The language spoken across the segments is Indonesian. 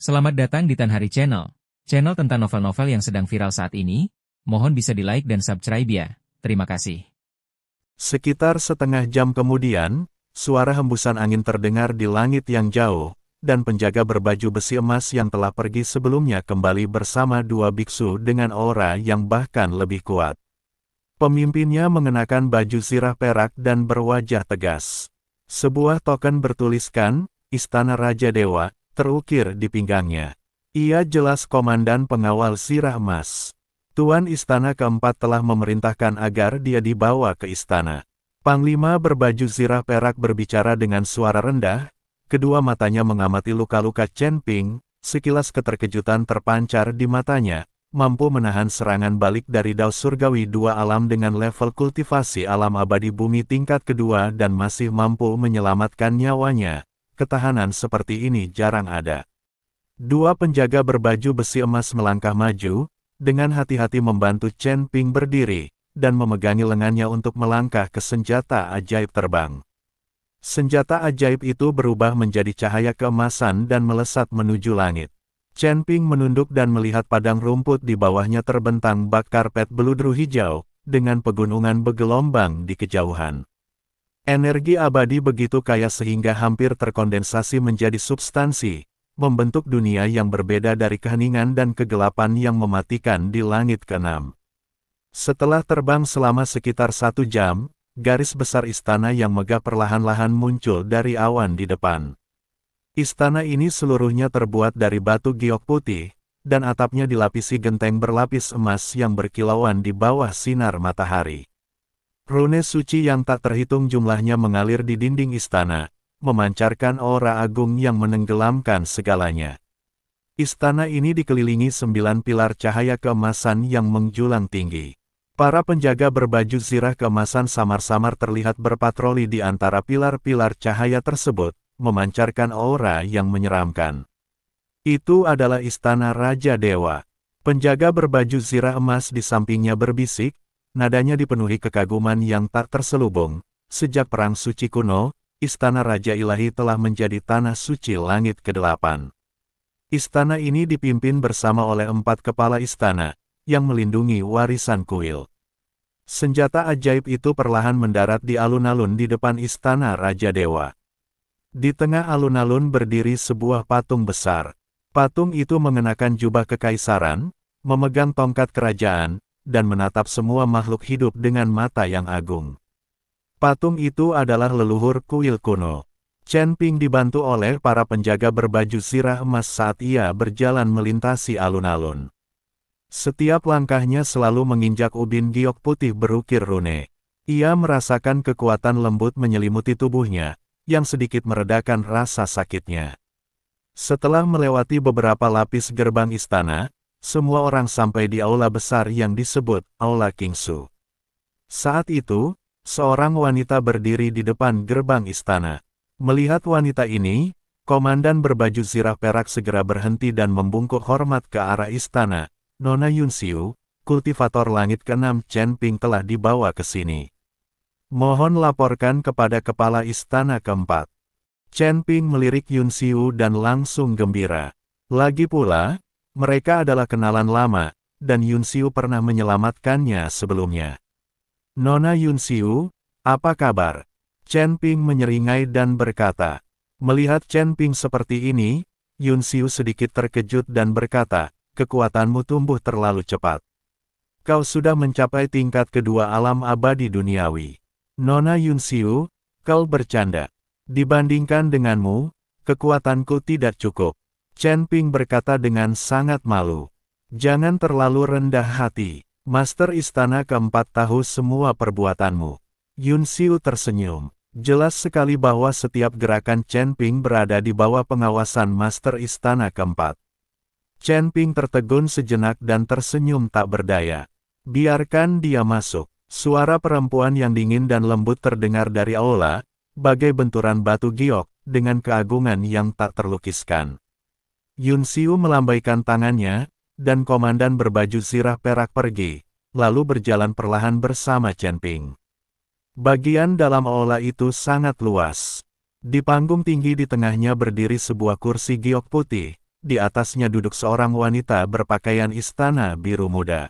Selamat datang di Tan Hari Channel. Channel tentang novel-novel yang sedang viral saat ini. Mohon bisa di-like dan subscribe ya. Terima kasih. Sekitar setengah jam kemudian, suara hembusan angin terdengar di langit yang jauh, dan penjaga berbaju besi emas yang telah pergi sebelumnya kembali bersama dua biksu dengan aura yang bahkan lebih kuat. Pemimpinnya mengenakan baju zirah perak dan berwajah tegas. Sebuah token bertuliskan, Istana Raja Dewa, terukir di pinggangnya. Ia jelas komandan pengawal zirah emas. Tuan Istana keempat telah memerintahkan agar dia dibawa ke istana. Panglima berbaju zirah perak berbicara dengan suara rendah, kedua matanya mengamati luka-luka Chen Ping, sekilas keterkejutan terpancar di matanya, mampu menahan serangan balik dari Dao Surgawi dua alam dengan level kultivasi alam abadi bumi tingkat kedua dan masih mampu menyelamatkan nyawanya. Ketahanan seperti ini jarang ada. Dua penjaga berbaju besi emas melangkah maju, dengan hati-hati membantu Chen Ping berdiri, dan memegangi lengannya untuk melangkah ke senjata ajaib terbang. Senjata ajaib itu berubah menjadi cahaya keemasan dan melesat menuju langit. Chen Ping menunduk dan melihat padang rumput di bawahnya terbentang bak karpet beludru hijau, dengan pegunungan bergelombang di kejauhan. Energi abadi begitu kaya sehingga hampir terkondensasi menjadi substansi, membentuk dunia yang berbeda dari keheningan dan kegelapan yang mematikan di langit keenam. Setelah terbang selama sekitar 1 jam, garis besar istana yang megah perlahan-lahan muncul dari awan di depan. Istana ini seluruhnya terbuat dari batu giok putih, dan atapnya dilapisi genteng berlapis emas yang berkilauan di bawah sinar matahari. Rune suci yang tak terhitung jumlahnya mengalir di dinding istana, memancarkan aura agung yang menenggelamkan segalanya. Istana ini dikelilingi 9 pilar cahaya keemasan yang menjulang tinggi. Para penjaga berbaju zirah keemasan samar-samar terlihat berpatroli di antara pilar-pilar cahaya tersebut, memancarkan aura yang menyeramkan. Itu adalah Istana Raja Dewa. Penjaga berbaju zirah emas di sampingnya berbisik, nadanya dipenuhi kekaguman yang tak terselubung. Sejak Perang Suci kuno, Istana Raja Ilahi telah menjadi tanah suci langit ke-8. Istana ini dipimpin bersama oleh 4 kepala istana, yang melindungi warisan kuil. Senjata ajaib itu perlahan mendarat di alun-alun di depan Istana Raja Dewa. Di tengah alun-alun berdiri sebuah patung besar. Patung itu mengenakan jubah kekaisaran, memegang tongkat kerajaan, dan menatap semua makhluk hidup dengan mata yang agung. Patung itu adalah leluhur kuil kuno. Chen Ping dibantu oleh para penjaga berbaju zirah emas saat ia berjalan melintasi alun-alun. Setiap langkahnya selalu menginjak ubin giok putih berukir rune. Ia merasakan kekuatan lembut menyelimuti tubuhnya, yang sedikit meredakan rasa sakitnya. Setelah melewati beberapa lapis gerbang istana, semua orang sampai di aula besar yang disebut Aula Kingsu. Saat itu, seorang wanita berdiri di depan gerbang istana. Melihat wanita ini, komandan berbaju zirah perak segera berhenti dan membungkuk hormat ke arah istana. Nona Yunxiu, kultivator langit ke-6 Chen Ping telah dibawa ke sini. Mohon laporkan kepada kepala istana keempat. Chen Ping melirik Yunxiu dan langsung gembira. Lagi pula, mereka adalah kenalan lama, dan Yunxiu pernah menyelamatkannya sebelumnya. Nona Yunxiu, apa kabar? Chen Ping menyeringai dan berkata. Melihat Chen Ping seperti ini, Yunxiu sedikit terkejut dan berkata, kekuatanmu tumbuh terlalu cepat. Kau sudah mencapai tingkat kedua alam abadi duniawi. Nona Yunxiu, kau bercanda. Dibandingkan denganmu, kekuatanku tidak cukup. Chen Ping berkata dengan sangat malu. Jangan terlalu rendah hati. Master Istana keempat tahu semua perbuatanmu. Yunxiu tersenyum. Jelas sekali bahwa setiap gerakan Chen Ping berada di bawah pengawasan Master Istana keempat. Chen Ping tertegun sejenak dan tersenyum tak berdaya. Biarkan dia masuk. Suara perempuan yang dingin dan lembut terdengar dari aula, bagai benturan batu giok, dengan keagungan yang tak terlukiskan. Yunxiu melambaikan tangannya, dan komandan berbaju zirah perak pergi, lalu berjalan perlahan bersama Chen Ping. Bagian dalam aula itu sangat luas. Di panggung tinggi di tengahnya berdiri sebuah kursi giok putih, di atasnya duduk seorang wanita berpakaian istana biru muda.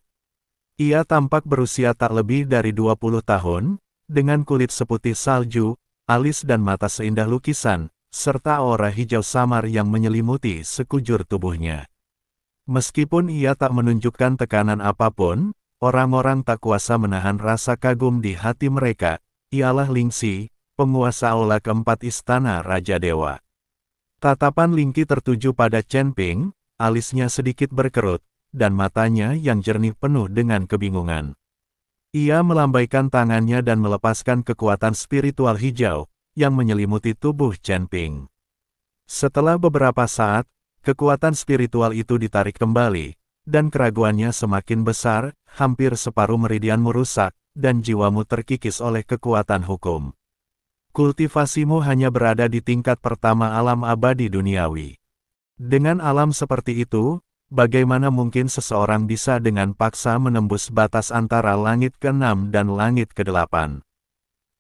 Ia tampak berusia tak lebih dari 20 tahun, dengan kulit seputih salju, alis dan mata seindah lukisan, serta aura hijau samar yang menyelimuti sekujur tubuhnya. Meskipun ia tak menunjukkan tekanan apapun, orang-orang tak kuasa menahan rasa kagum di hati mereka. Ialah Lingxi, penguasa aula keempat istana Raja Dewa. Tatapan Lingxi tertuju pada Chen Ping, alisnya sedikit berkerut, dan matanya yang jernih penuh dengan kebingungan. Ia melambaikan tangannya dan melepaskan kekuatan spiritual hijau, yang menyelimuti tubuh Chen Ping. Setelah beberapa saat, kekuatan spiritual itu ditarik kembali, dan keraguannya semakin besar, hampir separuh meridianmu rusak, dan jiwamu terkikis oleh kekuatan hukum. Kultivasimu hanya berada di tingkat pertama alam abadi duniawi. Dengan alam seperti itu, bagaimana mungkin seseorang bisa dengan paksa menembus batas antara langit ke-6 dan langit ke-8?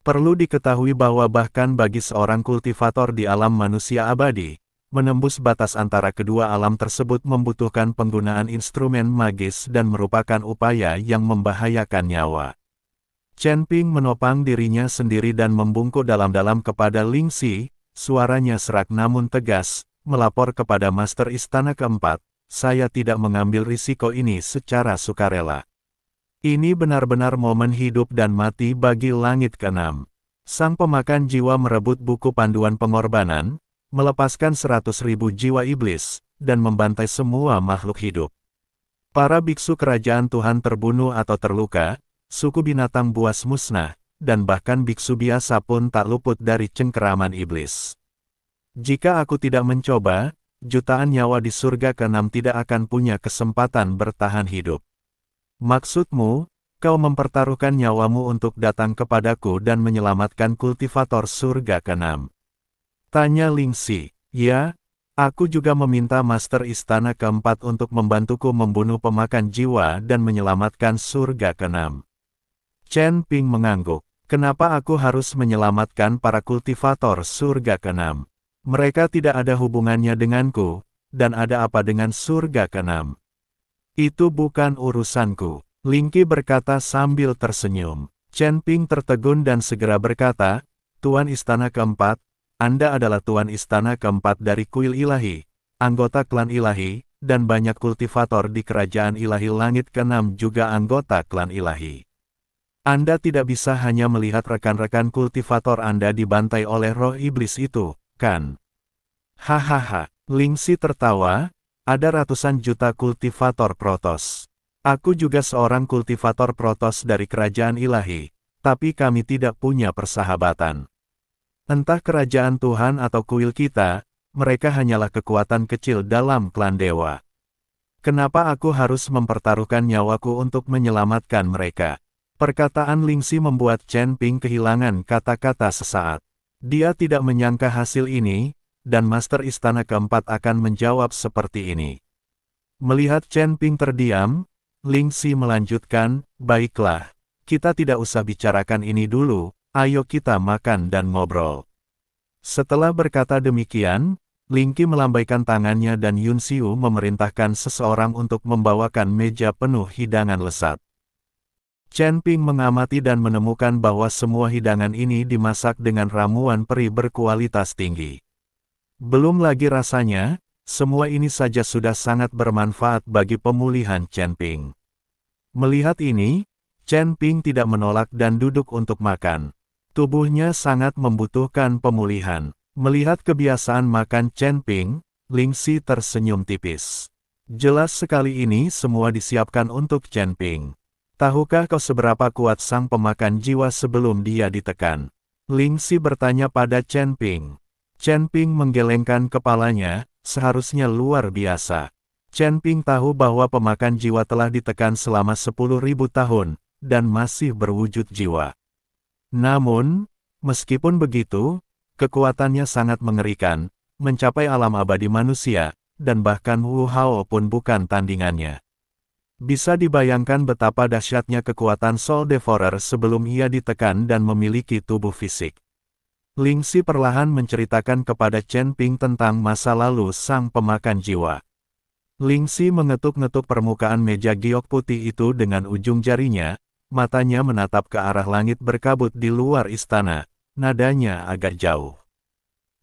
Perlu diketahui bahwa bahkan bagi seorang kultivator di alam manusia abadi, menembus batas antara kedua alam tersebut membutuhkan penggunaan instrumen magis dan merupakan upaya yang membahayakan nyawa. Chen Ping menopang dirinya sendiri dan membungkuk dalam-dalam kepada Lingxi, suaranya serak namun tegas, melapor kepada Master Istana Keempat, saya tidak mengambil risiko ini secara sukarela. Ini benar-benar momen hidup dan mati bagi langit ke-6. Sang pemakan jiwa merebut buku panduan pengorbanan, melepaskan 100.000 jiwa iblis, dan membantai semua makhluk hidup. Para biksu kerajaan Tuhan terbunuh atau terluka, suku binatang buas musnah, dan bahkan biksu biasa pun tak luput dari cengkeraman iblis. Jika aku tidak mencoba, jutaan nyawa di surga ke-6 tidak akan punya kesempatan bertahan hidup. Maksudmu, kau mempertaruhkan nyawamu untuk datang kepadaku dan menyelamatkan kultivator surga ke-6? Tanya Lingxi. Ya, aku juga meminta Master Istana Keempat untuk membantuku membunuh pemakan jiwa dan menyelamatkan surga ke-6. Chen Ping mengangguk. Kenapa aku harus menyelamatkan para kultivator surga ke-6? Mereka tidak ada hubungannya denganku, dan ada apa dengan surga ke-6? Itu bukan urusanku, Lingxi berkata sambil tersenyum. Chen Ping tertegun dan segera berkata, Tuan Istana Keempat, Anda adalah Tuan Istana Keempat dari Kuil Ilahi, anggota klan Ilahi, dan banyak kultivator di Kerajaan Ilahi Langit ke-6 juga anggota klan Ilahi. Anda tidak bisa hanya melihat rekan-rekan kultivator Anda dibantai oleh roh iblis itu, kan? Hahaha, Lingxi tertawa, ada ratusan juta kultivator Protoss. Aku juga seorang kultivator Protoss dari Kerajaan Ilahi, tapi kami tidak punya persahabatan. Entah kerajaan Tuhan atau kuil kita, mereka hanyalah kekuatan kecil dalam klan dewa. Kenapa aku harus mempertaruhkan nyawaku untuk menyelamatkan mereka? Perkataan Lingxi membuat Chen Ping kehilangan kata-kata sesaat. Dia tidak menyangka hasil ini, dan Master Istana Keempat akan menjawab seperti ini. Melihat Chen Ping terdiam, Lingxi melanjutkan, baiklah, kita tidak usah bicarakan ini dulu, ayo kita makan dan ngobrol. Setelah berkata demikian, Lingxi melambaikan tangannya dan Yun Xiu memerintahkan seseorang untuk membawakan meja penuh hidangan lezat. Chen Ping mengamati dan menemukan bahwa semua hidangan ini dimasak dengan ramuan peri berkualitas tinggi. Belum lagi rasanya, semua ini saja sudah sangat bermanfaat bagi pemulihan Chen Ping. Melihat ini, Chen Ping tidak menolak dan duduk untuk makan. Tubuhnya sangat membutuhkan pemulihan. Melihat kebiasaan makan Chen Ping, Lingxi tersenyum tipis. Jelas sekali ini semua disiapkan untuk Chen Ping. Tahukah kau seberapa kuat sang pemakan jiwa sebelum dia ditekan? Lingxi bertanya pada Chen Ping. Chen Ping menggelengkan kepalanya, seharusnya luar biasa. Chen Ping tahu bahwa pemakan jiwa telah ditekan selama 10.000 tahun, dan masih berwujud jiwa. Namun, meskipun begitu, kekuatannya sangat mengerikan, mencapai alam abadi manusia, dan bahkan Wu Hao pun bukan tandingannya. Bisa dibayangkan betapa dahsyatnya kekuatan Soul Devourer sebelum ia ditekan dan memiliki tubuh fisik. Lingxi perlahan menceritakan kepada Chen Ping tentang masa lalu sang pemakan jiwa. Ling Xi mengetuk-ngetuk permukaan meja giok putih itu dengan ujung jarinya, matanya menatap ke arah langit berkabut di luar istana, nadanya agak jauh.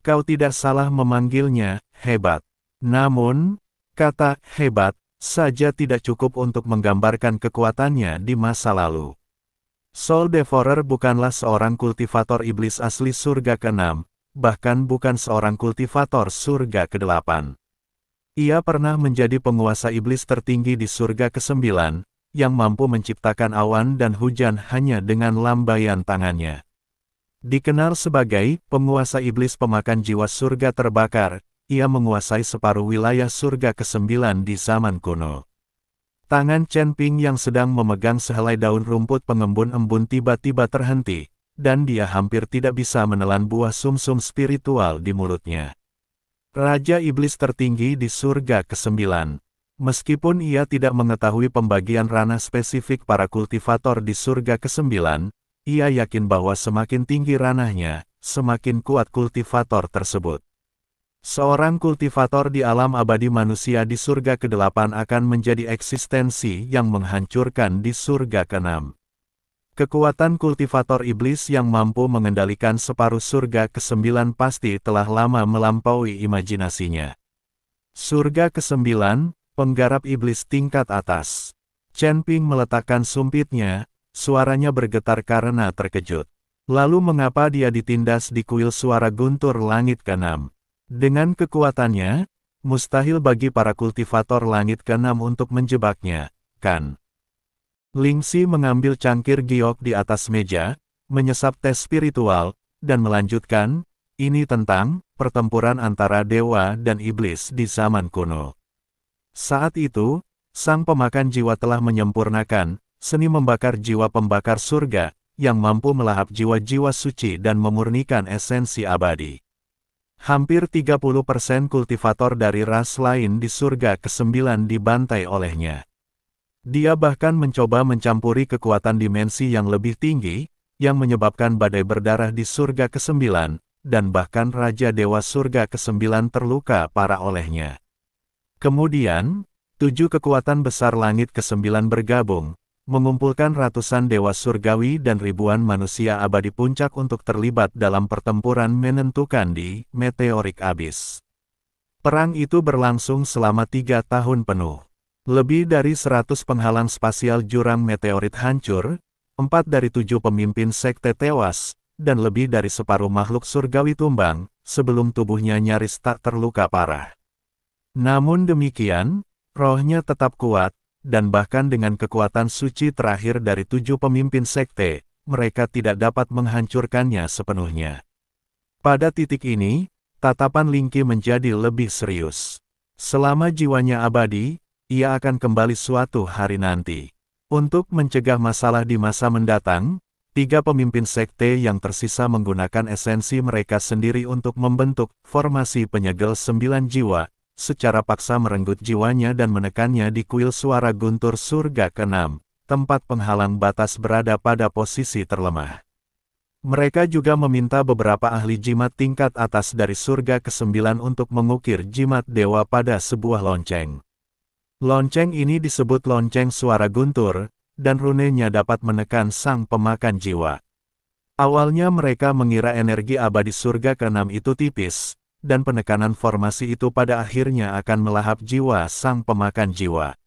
Kau tidak salah memanggilnya, hebat. Namun, kata hebat saja tidak cukup untuk menggambarkan kekuatannya di masa lalu. Soul Devourer bukanlah seorang kultivator iblis asli surga ke-6, bahkan bukan seorang kultivator surga ke-8. Ia pernah menjadi penguasa iblis tertinggi di surga ke-9, yang mampu menciptakan awan dan hujan hanya dengan lambaian tangannya. Dikenal sebagai penguasa iblis pemakan jiwa surga terbakar, ia menguasai separuh wilayah surga ke-9 di zaman kuno. Tangan Chen Ping yang sedang memegang sehelai daun rumput pengembun embun tiba-tiba terhenti, dan dia hampir tidak bisa menelan buah sumsum spiritual di mulutnya. Raja Iblis tertinggi di surga ke-9. Meskipun ia tidak mengetahui pembagian ranah spesifik para kultivator di surga ke-9, ia yakin bahwa semakin tinggi ranahnya, semakin kuat kultivator tersebut. Seorang kultivator di alam abadi manusia di surga ke-8 akan menjadi eksistensi yang menghancurkan di surga ke-6. Kekuatan kultivator iblis yang mampu mengendalikan separuh surga ke-9 pasti telah lama melampaui imajinasinya. Surga ke-9, penggarap iblis tingkat atas. Chen Ping meletakkan sumpitnya, suaranya bergetar karena terkejut. Lalu mengapa dia ditindas di kuil suara guntur langit ke-6? Dengan kekuatannya, mustahil bagi para kultivator langit ke-6 untuk menjebaknya, kan? Ling Xi mengambil cangkir giok di atas meja, menyesap tes spiritual, dan melanjutkan, ini tentang pertempuran antara dewa dan iblis di zaman kuno. Saat itu, sang pemakan jiwa telah menyempurnakan seni membakar jiwa pembakar surga, yang mampu melahap jiwa-jiwa suci dan memurnikan esensi abadi. Hampir 30% kultivator dari ras lain di surga ke-9 dibantai olehnya. Dia bahkan mencoba mencampuri kekuatan dimensi yang lebih tinggi, yang menyebabkan badai berdarah di surga ke-9, dan bahkan Raja Dewa surga ke-9 terluka parah olehnya. Kemudian, 7 kekuatan besar langit ke-9 bergabung, mengumpulkan ratusan dewa surgawi dan ribuan manusia abadi puncak untuk terlibat dalam pertempuran menentukan di Meteorik Abyss. Perang itu berlangsung selama 3 tahun penuh. Lebih dari 100 penghalang spasial jurang meteorit hancur, 4 dari 7 pemimpin sekte tewas, dan lebih dari separuh makhluk surgawi tumbang, sebelum tubuhnya nyaris tak terluka parah. Namun demikian, rohnya tetap kuat, dan bahkan dengan kekuatan suci terakhir dari 7 pemimpin sekte, mereka tidak dapat menghancurkannya sepenuhnya. Pada titik ini, tatapan Ling Qi menjadi lebih serius. Selama jiwanya abadi, ia akan kembali suatu hari nanti. Untuk mencegah masalah di masa mendatang, 3 pemimpin sekte yang tersisa menggunakan esensi mereka sendiri untuk membentuk formasi penyegel 9 jiwa, secara paksa merenggut jiwanya dan menekannya di kuil suara guntur surga ke-6, tempat penghalang batas berada pada posisi terlemah. Mereka juga meminta beberapa ahli jimat tingkat atas dari surga ke-9 untuk mengukir jimat dewa pada sebuah lonceng. Lonceng ini disebut lonceng suara guntur, dan runenya dapat menekan sang pemakan jiwa. Awalnya mereka mengira energi abadi surga ke-6 itu tipis, dan penekanan formasi itu pada akhirnya akan melahap jiwa sang pemakan jiwa.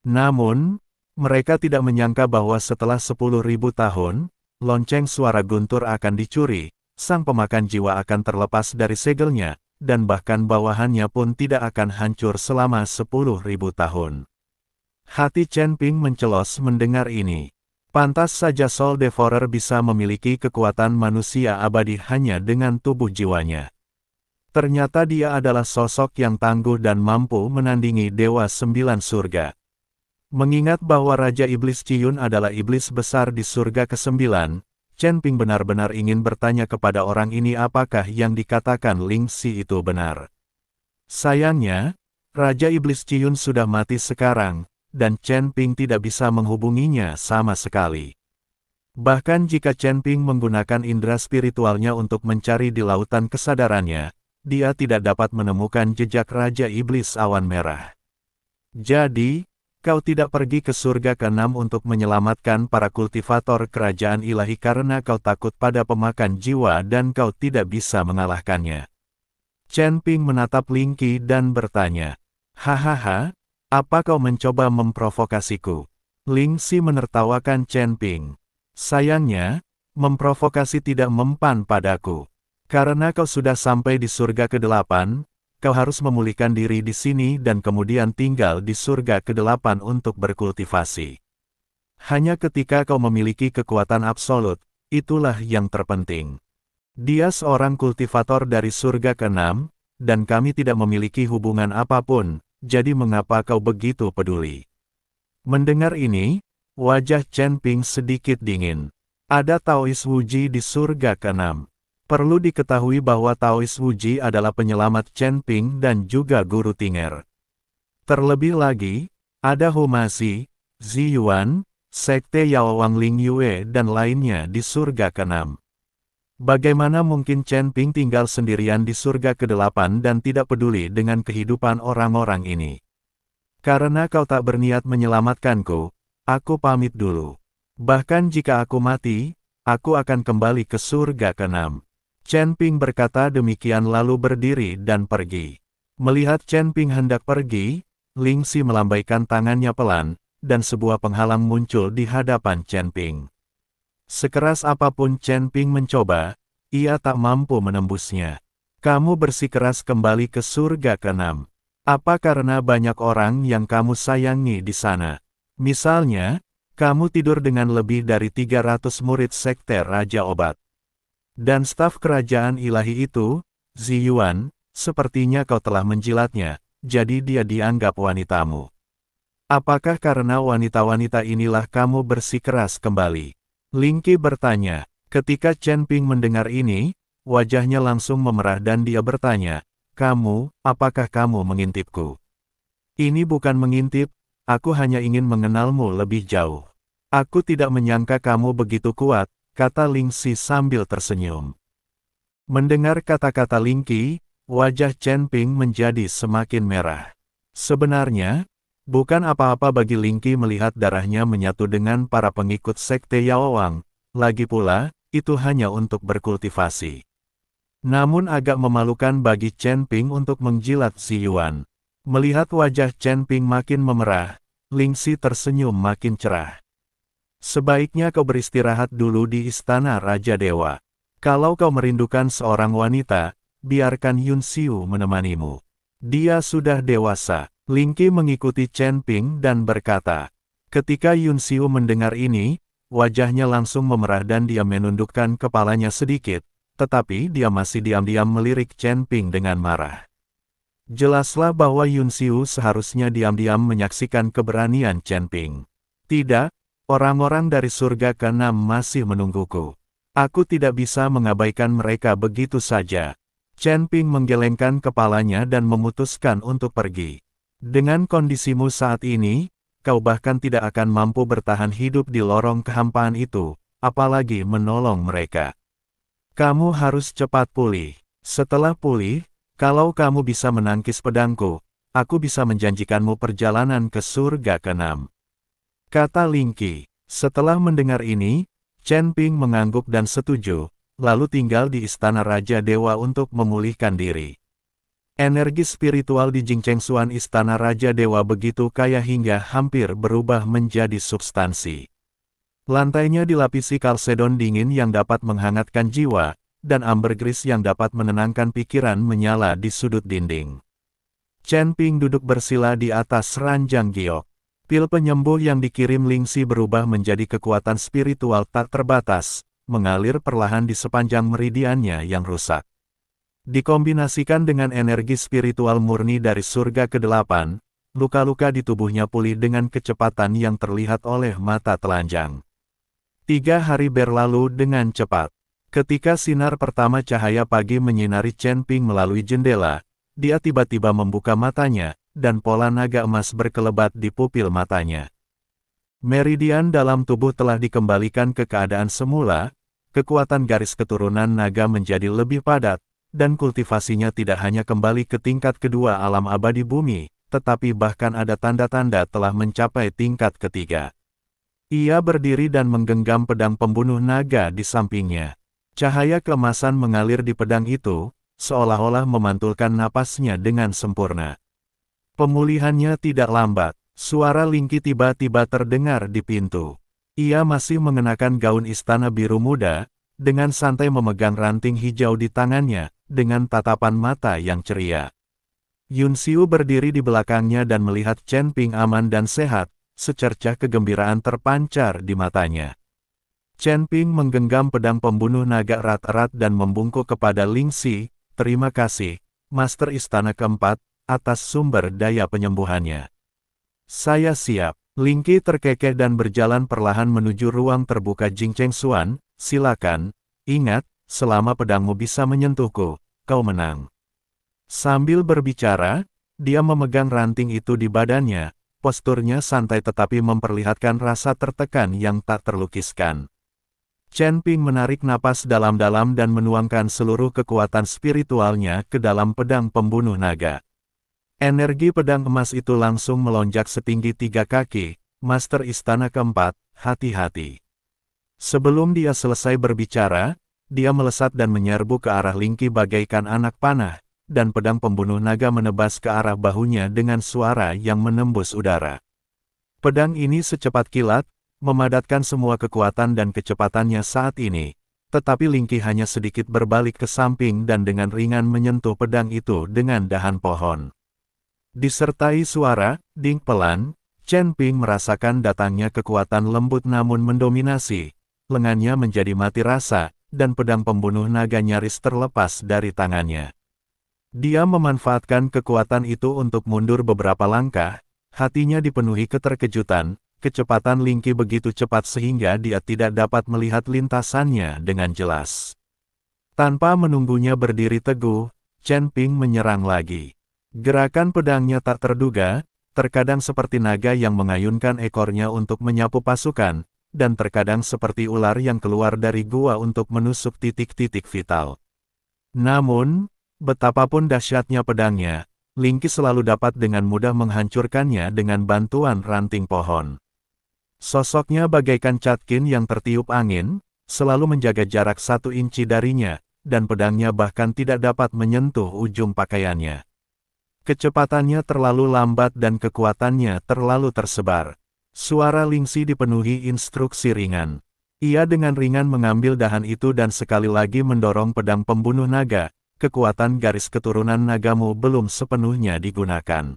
Namun, mereka tidak menyangka bahwa setelah 10.000 tahun, lonceng suara guntur akan dicuri, sang pemakan jiwa akan terlepas dari segelnya, dan bahkan bawahannya pun tidak akan hancur selama 10.000 tahun. Hati Chen Ping mencelos mendengar ini. Pantas saja Soul Devourer bisa memiliki kekuatan manusia abadi hanya dengan tubuh jiwanya. Ternyata dia adalah sosok yang tangguh dan mampu menandingi Dewa 9 surga. Mengingat bahwa Raja Iblis Ciyun adalah iblis besar di surga ke-9, Chen Ping benar-benar ingin bertanya kepada orang ini apakah yang dikatakan Ling Xi itu benar. Sayangnya, Raja Iblis Ciyun sudah mati sekarang, dan Chen Ping tidak bisa menghubunginya sama sekali. Bahkan jika Chen Ping menggunakan indera spiritualnya untuk mencari di lautan kesadarannya, dia tidak dapat menemukan jejak Raja Iblis Awan Merah. Jadi, kau tidak pergi ke surga ke-6 untuk menyelamatkan para kultivator kerajaan ilahi karena kau takut pada pemakan jiwa dan kau tidak bisa mengalahkannya. Chen Ping menatap Ling Qi dan bertanya, "Hahaha, apa kau mencoba memprovokasiku?" Ling Xi menertawakan Chen Ping. "Sayangnya, memprovokasi tidak mempan padaku. Karena kau sudah sampai di surga ke-8, kau harus memulihkan diri di sini dan kemudian tinggal di surga ke-8 untuk berkultivasi. Hanya ketika kau memiliki kekuatan absolut, itulah yang terpenting. Dia seorang kultivator dari surga ke-6, dan kami tidak memiliki hubungan apapun, jadi mengapa kau begitu peduli?" Mendengar ini, wajah Chen Ping sedikit dingin. Ada Taois Wuji di surga ke-6. Perlu diketahui bahwa Taois Wuji adalah penyelamat Chen Ping dan juga guru Tinger. Terlebih lagi, ada Humasi, Zi Yuan, Sekte Yao Wang Ling Yue dan lainnya di surga ke-6. Bagaimana mungkin Chen Ping tinggal sendirian di surga ke-8 dan tidak peduli dengan kehidupan orang-orang ini? Karena kau tak berniat menyelamatkanku, aku pamit dulu. Bahkan jika aku mati, aku akan kembali ke surga ke-6. Chen Ping berkata demikian lalu berdiri dan pergi. Melihat Chen Ping hendak pergi, Ling Xi melambaikan tangannya pelan, dan sebuah penghalang muncul di hadapan Chen Ping. Sekeras apapun Chen Ping mencoba, ia tak mampu menembusnya. "Kamu bersikeras kembali ke surga ke-6. Apa karena banyak orang yang kamu sayangi di sana? Misalnya, kamu tidur dengan lebih dari 300 murid sekte Raja Obat. Dan staf kerajaan ilahi itu, Zi Yuan, sepertinya kau telah menjilatnya, jadi dia dianggap wanitamu. Apakah karena wanita-wanita inilah kamu bersikeras kembali?" Ling Qi bertanya. Ketika Chen Ping mendengar ini, wajahnya langsung memerah dan dia bertanya, "Kamu, apakah kamu mengintipku?" "Ini bukan mengintip, aku hanya ingin mengenalmu lebih jauh. Aku tidak menyangka kamu begitu kuat," kata Ling Xi sambil tersenyum. Mendengar kata-kata Ling Qi, wajah Chen Ping menjadi semakin merah. Sebenarnya, bukan apa-apa bagi Ling Qi melihat darahnya menyatu dengan para pengikut sekte Yao Wang, lagi pula, itu hanya untuk berkultivasi. Namun agak memalukan bagi Chen Ping untuk menjilat Zi Yuan. Melihat wajah Chen Ping makin memerah, Ling Xi tersenyum makin cerah. "Sebaiknya kau beristirahat dulu di istana Raja Dewa. Kalau kau merindukan seorang wanita, biarkan Yun Xiu menemanimu. Dia sudah dewasa." Ling Qi mengikuti Chen Ping dan berkata. Ketika Yun Xiu mendengar ini, wajahnya langsung memerah dan dia menundukkan kepalanya sedikit, tetapi dia masih diam-diam melirik Chen Ping dengan marah. Jelaslah bahwa Yun Xiu seharusnya diam-diam menyaksikan keberanian Chen Ping. "Tidak, orang-orang dari surga ke-6 masih menungguku. Aku tidak bisa mengabaikan mereka begitu saja." Chen Ping menggelengkan kepalanya dan memutuskan untuk pergi. "Dengan kondisimu saat ini, kau bahkan tidak akan mampu bertahan hidup di lorong kehampaan itu, apalagi menolong mereka. Kamu harus cepat pulih. Setelah pulih, kalau kamu bisa menangkis pedangku, aku bisa menjanjikanmu perjalanan ke surga ke-6. Kata Ling Qi. Setelah mendengar ini, Chen Ping mengangguk dan setuju, lalu tinggal di istana Raja Dewa untuk memulihkan diri. Energi spiritual di Jingchengsuan Istana Raja Dewa begitu kaya hingga hampir berubah menjadi substansi. Lantainya dilapisi kalsedon dingin yang dapat menghangatkan jiwa, dan ambergris yang dapat menenangkan pikiran menyala di sudut dinding. Chen Ping duduk bersila di atas ranjang giok. Pil penyembuh yang dikirim Ling Xi berubah menjadi kekuatan spiritual tak terbatas, mengalir perlahan di sepanjang meridiannya yang rusak. Dikombinasikan dengan energi spiritual murni dari surga ke-8, luka-luka di tubuhnya pulih dengan kecepatan yang terlihat oleh mata telanjang. 3 hari berlalu dengan cepat. Ketika sinar pertama cahaya pagi menyinari Chen Ping melalui jendela, dia tiba-tiba membuka matanya, dan pola naga emas berkelebat di pupil matanya. Meridian dalam tubuh telah dikembalikan ke keadaan semula, kekuatan garis keturunan naga menjadi lebih padat, dan kultivasinya tidak hanya kembali ke tingkat kedua alam abadi bumi, tetapi bahkan ada tanda-tanda telah mencapai tingkat ketiga. Ia berdiri dan menggenggam pedang pembunuh naga di sampingnya. Cahaya keemasan mengalir di pedang itu, seolah-olah memantulkan napasnya dengan sempurna. Pemulihannya tidak lambat. Suara Lingki tiba-tiba terdengar di pintu. Ia masih mengenakan gaun istana biru muda, dengan santai memegang ranting hijau di tangannya, dengan tatapan mata yang ceria. Yun Xiu berdiri di belakangnya dan melihat Chen Ping aman dan sehat, secercah kegembiraan terpancar di matanya. Chen Ping menggenggam pedang pembunuh naga erat-erat dan membungkuk kepada Ling Xi, "Terima kasih, Master Istana Keempat, atas sumber daya penyembuhannya." "Saya siap." Ling Qi terkekeh dan berjalan perlahan menuju ruang terbuka Jing Cheng Xuan. "Silakan, ingat, selama pedangmu bisa menyentuhku, kau menang." Sambil berbicara, dia memegang ranting itu di badannya, posturnya santai tetapi memperlihatkan rasa tertekan yang tak terlukiskan. Chen Ping menarik napas dalam-dalam dan menuangkan seluruh kekuatan spiritualnya ke dalam pedang pembunuh naga. Energi pedang emas itu langsung melonjak setinggi 3 kaki, Master Istana Keempat, hati-hati. Sebelum dia selesai berbicara, dia melesat dan menyerbu ke arah Ling Qi bagaikan anak panah, dan pedang pembunuh naga menebas ke arah bahunya dengan suara yang menembus udara. Pedang ini secepat kilat, memadatkan semua kekuatan dan kecepatannya saat ini, tetapi Ling Qi hanya sedikit berbalik ke samping dan dengan ringan menyentuh pedang itu dengan dahan pohon. Disertai suara ding pelan, Chen Ping merasakan datangnya kekuatan lembut namun mendominasi, lengannya menjadi mati rasa, dan pedang pembunuh naga nyaris terlepas dari tangannya. Dia memanfaatkan kekuatan itu untuk mundur beberapa langkah, hatinya dipenuhi keterkejutan, kecepatan Ling Qi begitu cepat sehingga dia tidak dapat melihat lintasannya dengan jelas. Tanpa menunggunya berdiri teguh, Chen Ping menyerang lagi. Gerakan pedangnya tak terduga, terkadang seperti naga yang mengayunkan ekornya untuk menyapu pasukan, dan terkadang seperti ular yang keluar dari gua untuk menusuk titik-titik vital. Namun, betapapun dahsyatnya pedangnya, Ling Qi selalu dapat dengan mudah menghancurkannya dengan bantuan ranting pohon. Sosoknya bagaikan catkin yang tertiup angin, selalu menjaga jarak 1 inci darinya, dan pedangnya bahkan tidak dapat menyentuh ujung pakaiannya. Kecepatannya terlalu lambat dan kekuatannya terlalu tersebar. Suara Ling Xi dipenuhi instruksi ringan. Ia dengan ringan mengambil dahan itu dan sekali lagi mendorong pedang pembunuh naga. Kekuatan garis keturunan nagamu belum sepenuhnya digunakan.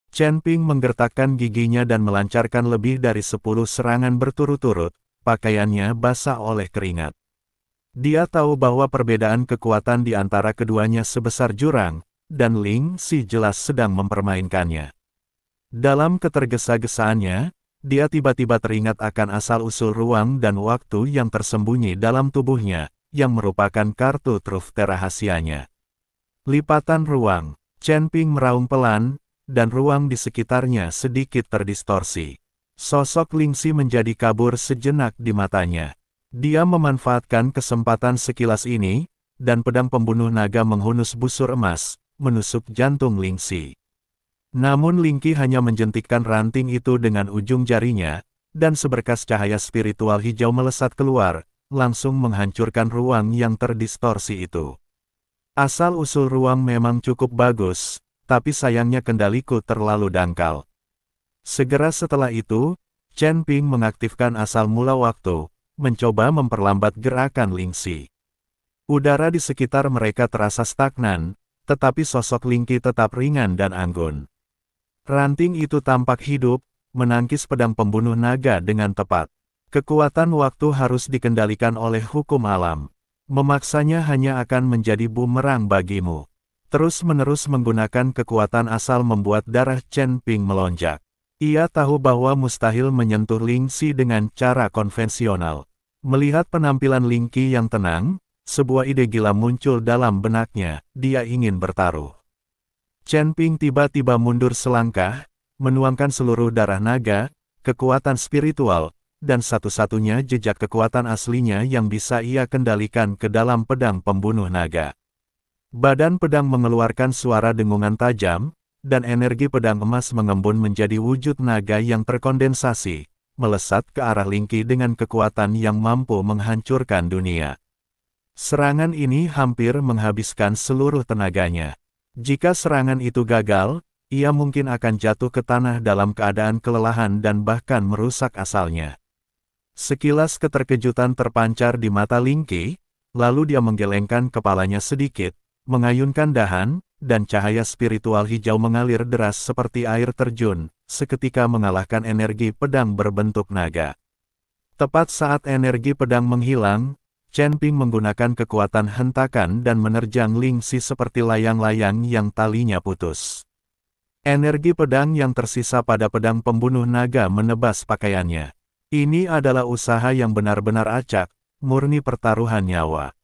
Chen Ping menggertakkan giginya dan melancarkan lebih dari 10 serangan berturut-turut, pakaiannya basah oleh keringat. Dia tahu bahwa perbedaan kekuatan di antara keduanya sebesar jurang, dan Ling Xi jelas sedang mempermainkannya. Dalam ketergesa-gesaannya, dia tiba-tiba teringat akan asal-usul ruang dan waktu yang tersembunyi dalam tubuhnya, yang merupakan kartu truf rahasianya. Lipatan ruang. Chen Ping meraung pelan, dan ruang di sekitarnya sedikit terdistorsi. Sosok Ling Xi menjadi kabur sejenak di matanya. Dia memanfaatkan kesempatan sekilas ini, dan pedang pembunuh naga menghunus busur emas, menusuk jantung Ling Xi. Namun Ling Qi hanya menjentikkan ranting itu dengan ujung jarinya, dan seberkas cahaya spiritual hijau melesat keluar, langsung menghancurkan ruang yang terdistorsi itu. Asal-usul ruang memang cukup bagus, tapi sayangnya kendaliku terlalu dangkal. Segera setelah itu, Chen Ping mengaktifkan asal mula waktu, mencoba memperlambat gerakan Ling Xi. Udara di sekitar mereka terasa stagnan, tetapi sosok Ling Qi tetap ringan dan anggun. Ranting itu tampak hidup, menangkis pedang pembunuh naga dengan tepat. Kekuatan waktu harus dikendalikan oleh hukum alam. Memaksanya hanya akan menjadi bumerang bagimu. Terus-menerus menggunakan kekuatan asal membuat darah Chen Ping melonjak. Ia tahu bahwa mustahil menyentuh Ling Xi dengan cara konvensional. Melihat penampilan Ling Qi yang tenang, sebuah ide gila muncul dalam benaknya, dia ingin bertaruh. Chen Ping tiba-tiba mundur selangkah, menuangkan seluruh darah naga, kekuatan spiritual, dan satu-satunya jejak kekuatan aslinya yang bisa ia kendalikan ke dalam pedang pembunuh naga. Badan pedang mengeluarkan suara dengungan tajam, dan energi pedang emas mengembun menjadi wujud naga yang terkondensasi, melesat ke arah Ling Qi dengan kekuatan yang mampu menghancurkan dunia. Serangan ini hampir menghabiskan seluruh tenaganya. Jika serangan itu gagal, ia mungkin akan jatuh ke tanah dalam keadaan kelelahan dan bahkan merusak asalnya. Sekilas keterkejutan terpancar di mata Ling Qi, lalu dia menggelengkan kepalanya sedikit, mengayunkan dahan, dan cahaya spiritual hijau mengalir deras seperti air terjun, seketika mengalahkan energi pedang berbentuk naga. Tepat saat energi pedang menghilang, Chen Ping menggunakan kekuatan hentakan dan menerjang Ling Xi seperti layang-layang yang talinya putus. Energi pedang yang tersisa pada pedang pembunuh naga menebas pakaiannya. Ini adalah usaha yang benar-benar acak, murni pertaruhan nyawa.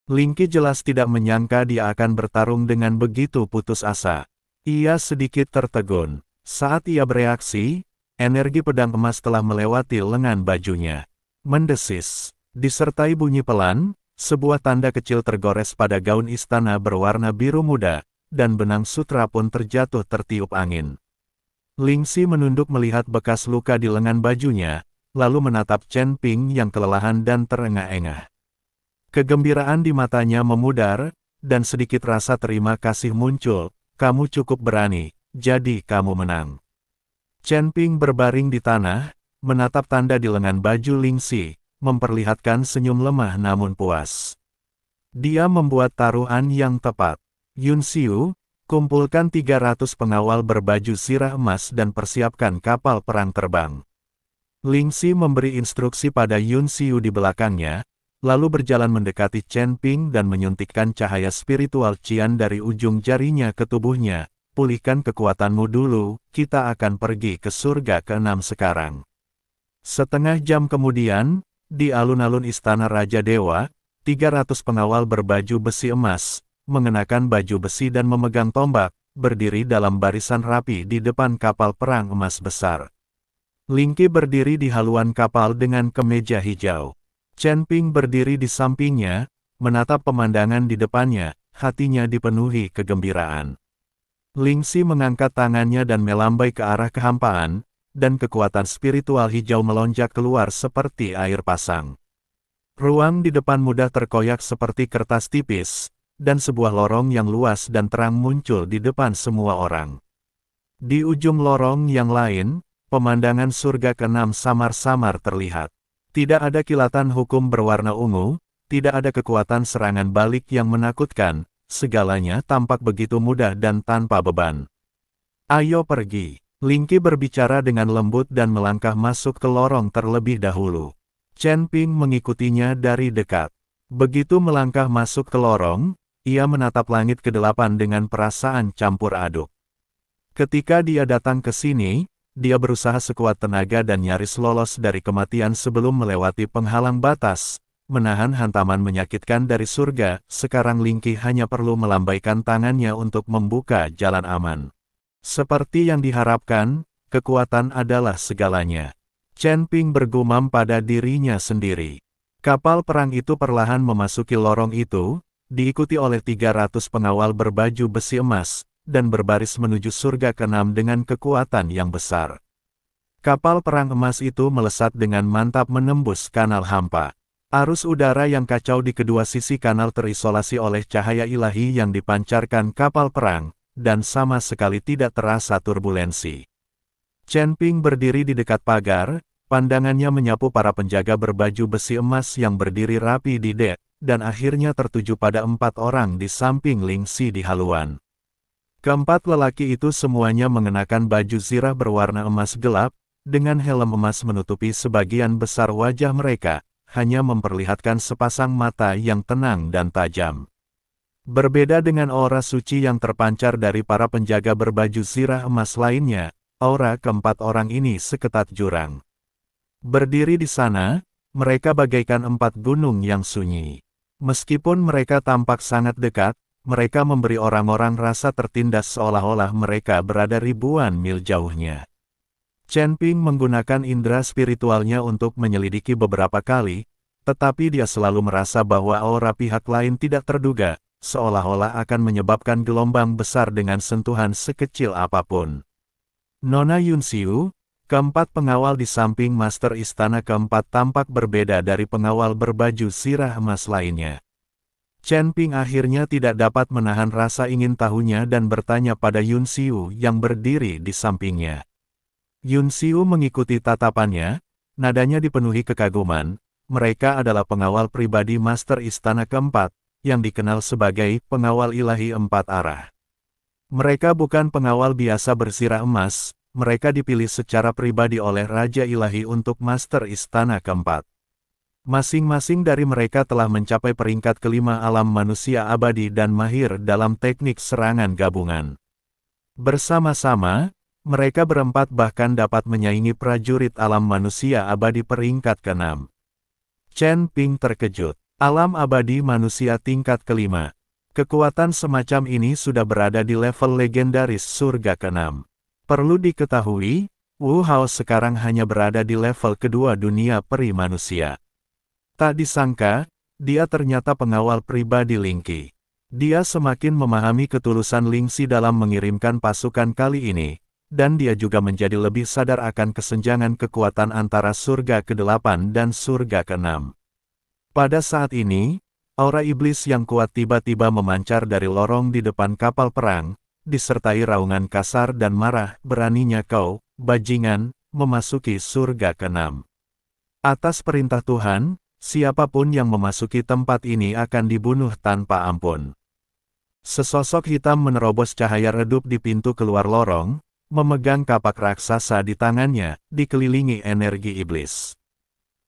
Ling Qi jelas tidak menyangka dia akan bertarung dengan begitu putus asa. Ia sedikit tertegun. Saat ia bereaksi, energi pedang emas telah melewati lengan bajunya. Mendesis. Disertai bunyi pelan, sebuah tanda kecil tergores pada gaun istana berwarna biru muda, dan benang sutra pun terjatuh tertiup angin. Ling Xi menunduk melihat bekas luka di lengan bajunya, lalu menatap Chen Ping yang kelelahan dan terengah-engah. Kegembiraan di matanya memudar, dan sedikit rasa terima kasih muncul. Kamu cukup berani, jadi kamu menang. Chen Ping berbaring di tanah, menatap tanda di lengan baju Ling Xi, memperlihatkan senyum lemah namun puas. Dia membuat taruhan yang tepat. Yun Xiu, kumpulkan 300 pengawal berbaju zirah emas dan persiapkan kapal perang terbang. Ling Xi memberi instruksi pada Yun Xiu di belakangnya, lalu berjalan mendekati Chen Ping dan menyuntikkan cahaya spiritual Qian dari ujung jarinya ke tubuhnya. Pulihkan kekuatanmu dulu, kita akan pergi ke surga ke-6 sekarang. Setengah jam kemudian, di alun-alun Istana Raja Dewa, 300 pengawal berbaju besi emas, mengenakan baju besi dan memegang tombak, berdiri dalam barisan rapi di depan kapal perang emas besar. Ling Qi berdiri di haluan kapal dengan kemeja hijau. Chen Ping berdiri di sampingnya, menatap pemandangan di depannya, hatinya dipenuhi kegembiraan. Ling Xi mengangkat tangannya dan melambai ke arah kehampaan, dan kekuatan spiritual hijau melonjak keluar seperti air pasang. Ruang di depan mudah terkoyak seperti kertas tipis, dan sebuah lorong yang luas dan terang muncul di depan semua orang. Di ujung lorong yang lain, pemandangan surga ke-6 samar-samar terlihat. Tidak ada kilatan hukum berwarna ungu, tidak ada kekuatan serangan balik yang menakutkan, segalanya tampak begitu mudah dan tanpa beban. Ayo pergi. Ling Qi berbicara dengan lembut dan melangkah masuk ke lorong terlebih dahulu. Chen Ping mengikutinya dari dekat. Begitu melangkah masuk ke lorong, ia menatap langit ke-8 dengan perasaan campur aduk. Ketika dia datang ke sini, dia berusaha sekuat tenaga dan nyaris lolos dari kematian sebelum melewati penghalang batas, menahan hantaman menyakitkan dari surga. Sekarang Ling Qi hanya perlu melambaikan tangannya untuk membuka jalan aman. Seperti yang diharapkan, kekuatan adalah segalanya. Chen Ping bergumam pada dirinya sendiri. Kapal perang itu perlahan memasuki lorong itu, diikuti oleh 300 pengawal berbaju besi emas, dan berbaris menuju surga ke-6 dengan kekuatan yang besar. Kapal perang emas itu melesat dengan mantap menembus kanal hampa. Arus udara yang kacau di kedua sisi kanal terisolasi oleh cahaya ilahi yang dipancarkan kapal perang, dan sama sekali tidak terasa turbulensi. Chen Ping berdiri di dekat pagar, pandangannya menyapu para penjaga berbaju besi emas yang berdiri rapi di dek, dan akhirnya tertuju pada 4 orang di samping Ling Xi di haluan. Keempat lelaki itu semuanya mengenakan baju zirah berwarna emas gelap, dengan helm emas menutupi sebagian besar wajah mereka, hanya memperlihatkan sepasang mata yang tenang dan tajam. Berbeda dengan aura suci yang terpancar dari para penjaga berbaju zirah emas lainnya, aura keempat orang ini seketat jurang. Berdiri di sana, mereka bagaikan 4 gunung yang sunyi. Meskipun mereka tampak sangat dekat, mereka memberi orang-orang rasa tertindas seolah-olah mereka berada ribuan mil jauhnya. Chen Ping menggunakan indera spiritualnya untuk menyelidiki beberapa kali, tetapi dia selalu merasa bahwa aura pihak lain tidak terduga, seolah-olah akan menyebabkan gelombang besar dengan sentuhan sekecil apapun. Nona Yunxiu, keempat pengawal di samping Master Istana keempat tampak berbeda dari pengawal berbaju sirah emas lainnya. Chen Ping akhirnya tidak dapat menahan rasa ingin tahunya dan bertanya pada Yunxiu yang berdiri di sampingnya. Yunxiu mengikuti tatapannya, nadanya dipenuhi kekaguman. Mereka adalah pengawal pribadi Master Istana keempat, yang dikenal sebagai pengawal ilahi empat arah. Mereka bukan pengawal biasa bersirah emas, mereka dipilih secara pribadi oleh Raja Ilahi untuk Master Istana keempat. Masing-masing dari mereka telah mencapai peringkat kelima alam manusia abadi dan mahir dalam teknik serangan gabungan. Bersama-sama, mereka berempat bahkan dapat menyaingi prajurit alam manusia abadi peringkat ke-6. Chen Ping terkejut. Alam abadi manusia tingkat kelima. Kekuatan semacam ini sudah berada di level legendaris surga ke-6. Perlu diketahui, Wu Hao sekarang hanya berada di level kedua dunia peri manusia. Tak disangka, dia ternyata pengawal pribadi Ling Qi. Dia semakin memahami ketulusan Ling Xi dalam mengirimkan pasukan kali ini, dan dia juga menjadi lebih sadar akan kesenjangan kekuatan antara surga ke-8 dan surga ke-6. Pada saat ini, aura iblis yang kuat tiba-tiba memancar dari lorong di depan kapal perang, disertai raungan kasar dan marah, beraninya kau, bajingan, memasuki surga ke-6. Atas perintah Tuhan, siapapun yang memasuki tempat ini akan dibunuh tanpa ampun. Sesosok hitam menerobos cahaya redup di pintu keluar lorong, memegang kapak raksasa di tangannya, dikelilingi energi iblis.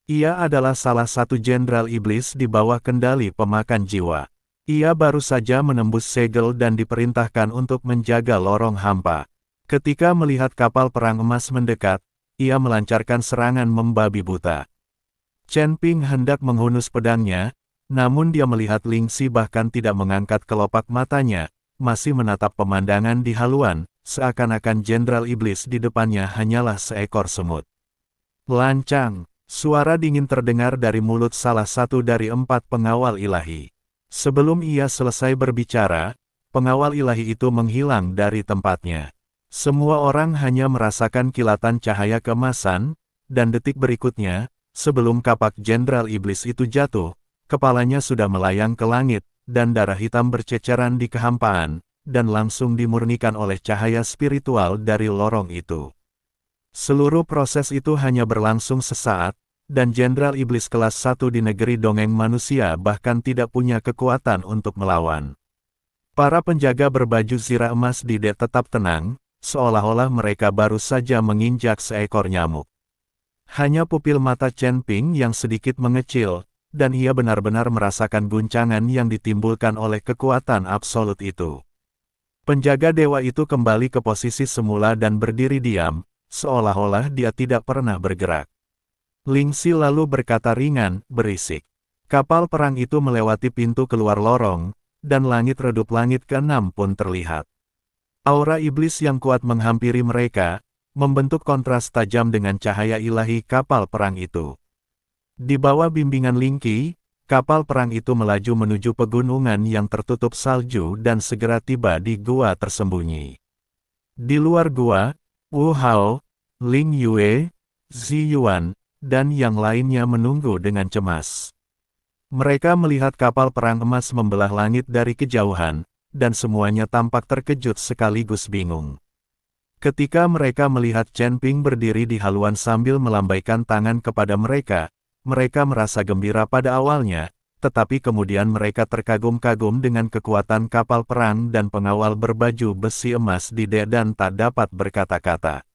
Ia adalah salah satu jenderal iblis di bawah kendali pemakan jiwa. Ia baru saja menembus segel dan diperintahkan untuk menjaga lorong hampa. Ketika melihat kapal perang emas mendekat, ia melancarkan serangan membabi buta. Chen Ping hendak menghunus pedangnya, namun dia melihat Ling Xi bahkan tidak mengangkat kelopak matanya, masih menatap pemandangan di haluan, seakan-akan jenderal iblis di depannya hanyalah seekor semut. Lancang, suara dingin terdengar dari mulut salah satu dari empat pengawal ilahi. Sebelum ia selesai berbicara, pengawal ilahi itu menghilang dari tempatnya. Semua orang hanya merasakan kilatan cahaya keemasan, dan detik berikutnya, sebelum kapak jenderal iblis itu jatuh, kepalanya sudah melayang ke langit, dan darah hitam berceceran di kehampaan, dan langsung dimurnikan oleh cahaya spiritual dari lorong itu. Seluruh proses itu hanya berlangsung sesaat, dan jenderal iblis kelas 1 di negeri dongeng manusia bahkan tidak punya kekuatan untuk melawan. Para penjaga berbaju zirah emas di dek tetap tenang, seolah-olah mereka baru saja menginjak seekor nyamuk. Hanya pupil mata Chen Ping yang sedikit mengecil, dan ia benar-benar merasakan guncangan yang ditimbulkan oleh kekuatan absolut itu. Penjaga dewa itu kembali ke posisi semula dan berdiri diam, seolah-olah dia tidak pernah bergerak. Ling Xi lalu berkata ringan, berisik. Kapal perang itu melewati pintu keluar lorong, dan langit redup langit ke-6 pun terlihat. Aura iblis yang kuat menghampiri mereka, membentuk kontras tajam dengan cahaya ilahi kapal perang itu. Di bawah bimbingan Ling Qi, kapal perang itu melaju menuju pegunungan yang tertutup salju dan segera tiba di gua tersembunyi. Di luar gua, Wu Hao, Ling Yue, Zi Yuan, dan yang lainnya menunggu dengan cemas. Mereka melihat kapal perang emas membelah langit dari kejauhan, dan semuanya tampak terkejut sekaligus bingung. Ketika mereka melihat Chen Ping berdiri di haluan sambil melambaikan tangan kepada mereka merasa gembira pada awalnya, tetapi kemudian mereka terkagum-kagum dengan kekuatan kapal perang dan pengawal berbaju besi emas di dek dan tak dapat berkata-kata.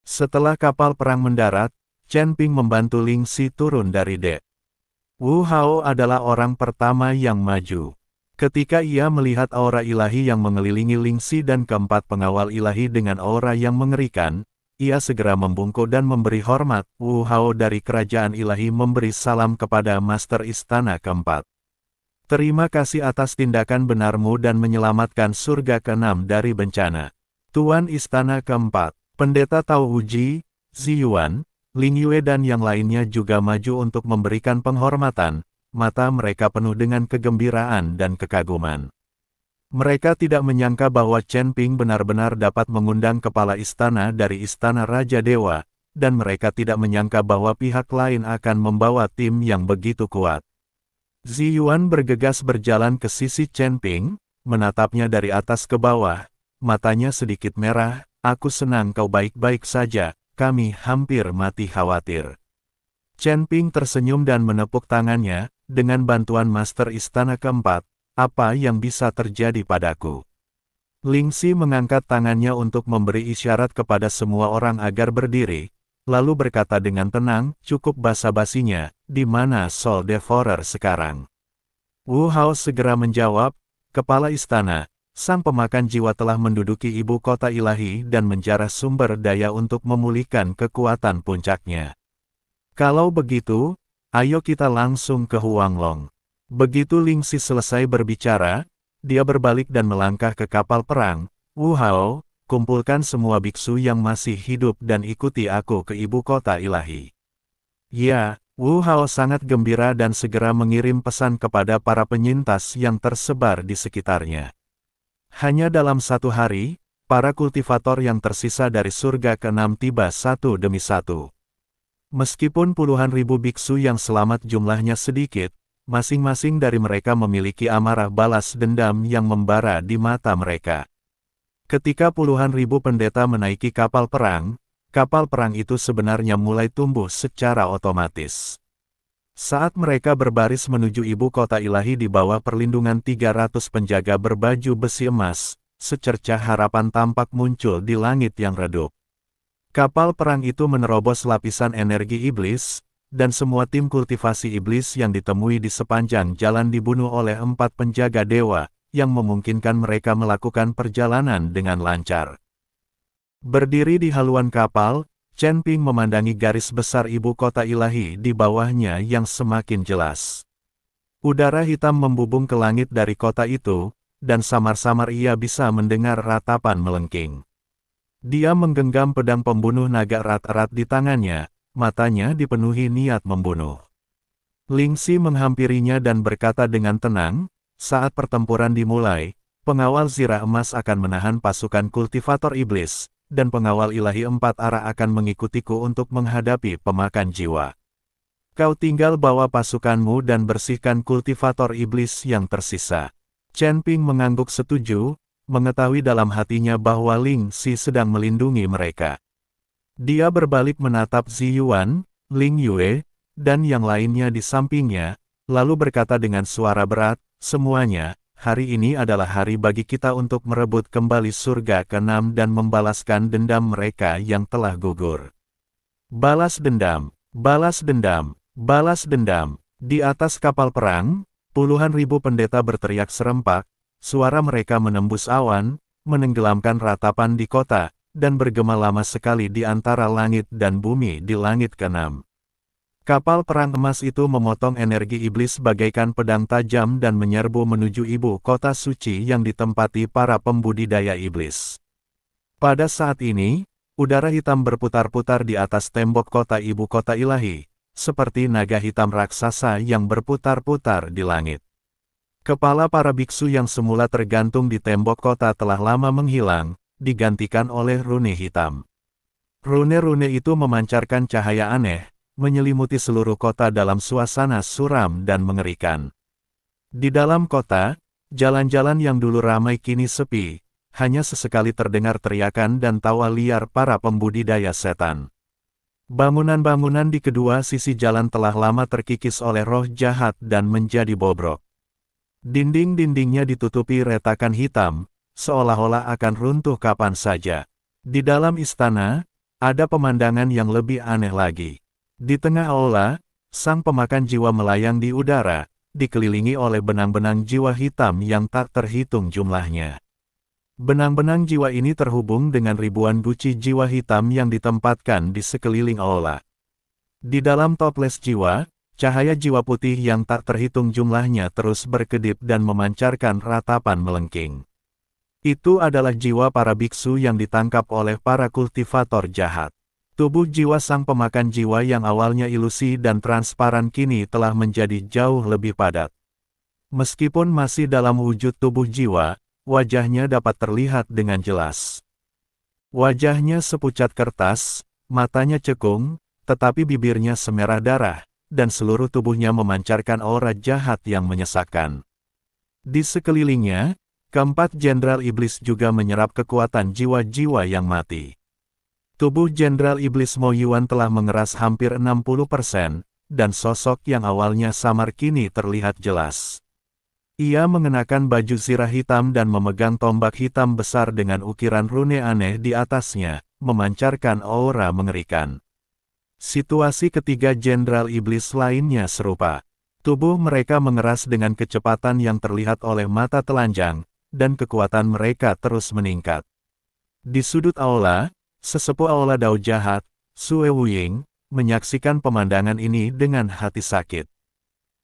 Setelah kapal perang mendarat, Chen Ping membantu Ling Xi turun dari dek. Wu Hao adalah orang pertama yang maju. Ketika ia melihat aura ilahi yang mengelilingi Ling Xi dan keempat pengawal ilahi dengan aura yang mengerikan, ia segera membungkuk dan memberi hormat. Wu Hao dari kerajaan ilahi memberi salam kepada Master Istana keempat. Terima kasih atas tindakan benarmu dan menyelamatkan surga ke-6 dari bencana. Tuan Istana keempat, Pendeta Tao Uji, Zi Yuan, Ling Yue dan yang lainnya juga maju untuk memberikan penghormatan, mata mereka penuh dengan kegembiraan dan kekaguman. Mereka tidak menyangka bahwa Chen Ping benar-benar dapat mengundang kepala istana dari Istana Raja Dewa, dan mereka tidak menyangka bahwa pihak lain akan membawa tim yang begitu kuat. Ziyuan bergegas berjalan ke sisi Chen Ping, menatapnya dari atas ke bawah, matanya sedikit merah. "Aku senang kau baik-baik saja, kami hampir mati khawatir." Chen Ping tersenyum dan menepuk tangannya, "Dengan bantuan Master Istana Keempat, apa yang bisa terjadi padaku?" Ling Xi mengangkat tangannya untuk memberi isyarat kepada semua orang agar berdiri, lalu berkata dengan tenang, "Cukup basa-basinya, di mana Soul Devourer sekarang?" Wu Hao segera menjawab, "Kepala istana, sang pemakan jiwa telah menduduki ibu kota ilahi dan menjarah sumber daya untuk memulihkan kekuatan puncaknya. Kalau begitu, ayo kita langsung ke Huanglong." Begitu Ling Xi selesai berbicara, dia berbalik dan melangkah ke kapal perang. "Wu Hao, kumpulkan semua biksu yang masih hidup dan ikuti aku ke ibu kota ilahi." "Ya." Wu Hao sangat gembira dan segera mengirim pesan kepada para penyintas yang tersebar di sekitarnya. Hanya dalam satu hari, para kultivator yang tersisa dari surga ke-6 tiba satu demi satu. Meskipun puluhan ribu biksu yang selamat jumlahnya sedikit, masing-masing dari mereka memiliki amarah balas dendam yang membara di mata mereka. Ketika puluhan ribu pendeta menaiki kapal perang itu sebenarnya mulai tumbuh secara otomatis. Saat mereka berbaris menuju ibu kota ilahi di bawah perlindungan 300 penjaga berbaju besi emas, secercah harapan tampak muncul di langit yang redup. Kapal perang itu menerobos lapisan energi iblis, dan semua tim kultivasi iblis yang ditemui di sepanjang jalan dibunuh oleh 4 penjaga dewa, yang memungkinkan mereka melakukan perjalanan dengan lancar. Berdiri di haluan kapal, Chen Ping memandangi garis besar ibu kota ilahi di bawahnya yang semakin jelas. Udara hitam membubung ke langit dari kota itu, dan samar-samar ia bisa mendengar ratapan melengking. Dia menggenggam pedang pembunuh naga erat-erat di tangannya, matanya dipenuhi niat membunuh. Ling Xi menghampirinya dan berkata dengan tenang, "Saat pertempuran dimulai, pengawal zirah emas akan menahan pasukan kultivator iblis, dan pengawal ilahi 4 arah akan mengikutiku untuk menghadapi pemakan jiwa. Kau tinggal bawa pasukanmu dan bersihkan kultivator iblis yang tersisa." Chen Ping mengangguk setuju, mengetahui dalam hatinya bahwa Ling Xi sedang melindungi mereka. Dia berbalik menatap Ziyuan, Ling Yue, dan yang lainnya di sampingnya, lalu berkata dengan suara berat, "Semuanya, hari ini adalah hari bagi kita untuk merebut kembali surga ke-6 dan membalaskan dendam mereka yang telah gugur. Balas dendam, balas dendam, balas dendam." Di atas kapal perang, puluhan ribu pendeta berteriak serempak, suara mereka menembus awan, menenggelamkan ratapan di kota, dan bergema lama sekali di antara langit dan bumi di langit ke-6. Kapal perang emas itu memotong energi iblis bagaikan pedang tajam dan menyerbu menuju ibu kota suci yang ditempati para pembudidaya iblis. Pada saat ini, udara hitam berputar-putar di atas tembok kota ibu kota ilahi, seperti naga hitam raksasa yang berputar-putar di langit. Kepala para biksu yang semula tergantung di tembok kota telah lama menghilang, digantikan oleh rune hitam. Rune-rune itu memancarkan cahaya aneh, menyelimuti seluruh kota dalam suasana suram dan mengerikan. Di dalam kota, jalan-jalan yang dulu ramai kini sepi, hanya sesekali terdengar teriakan dan tawa liar para pembudidaya setan. Bangunan-bangunan di kedua sisi jalan telah lama terkikis oleh roh jahat dan menjadi bobrok. Dinding-dindingnya ditutupi retakan hitam, seolah-olah akan runtuh kapan saja. Di dalam istana, ada pemandangan yang lebih aneh lagi. Di tengah aula, sang pemakan jiwa melayang di udara, dikelilingi oleh benang-benang jiwa hitam yang tak terhitung jumlahnya. Benang-benang jiwa ini terhubung dengan ribuan guci jiwa hitam yang ditempatkan di sekeliling aula. Di dalam toples jiwa, cahaya jiwa putih yang tak terhitung jumlahnya terus berkedip dan memancarkan ratapan melengking. Itu adalah jiwa para biksu yang ditangkap oleh para kultivator jahat. Tubuh jiwa sang pemakan jiwa yang awalnya ilusi dan transparan kini telah menjadi jauh lebih padat. Meskipun masih dalam wujud tubuh jiwa, wajahnya dapat terlihat dengan jelas. Wajahnya sepucat kertas, matanya cekung, tetapi bibirnya semerah darah, dan seluruh tubuhnya memancarkan aura jahat yang menyesakkan. Di sekelilingnya, keempat Jenderal Iblis juga menyerap kekuatan jiwa-jiwa yang mati. Tubuh Jenderal Iblis Mo Yuan telah mengeras hampir 60%, dan sosok yang awalnya samar kini terlihat jelas. Ia mengenakan baju zirah hitam dan memegang tombak hitam besar dengan ukiran rune aneh di atasnya, memancarkan aura mengerikan. Situasi ketiga Jenderal Iblis lainnya serupa. Tubuh mereka mengeras dengan kecepatan yang terlihat oleh mata telanjang, dan kekuatan mereka terus meningkat. Di sudut aula, sesepuh aula Dao jahat, Sue Wuying, menyaksikan pemandangan ini dengan hati sakit.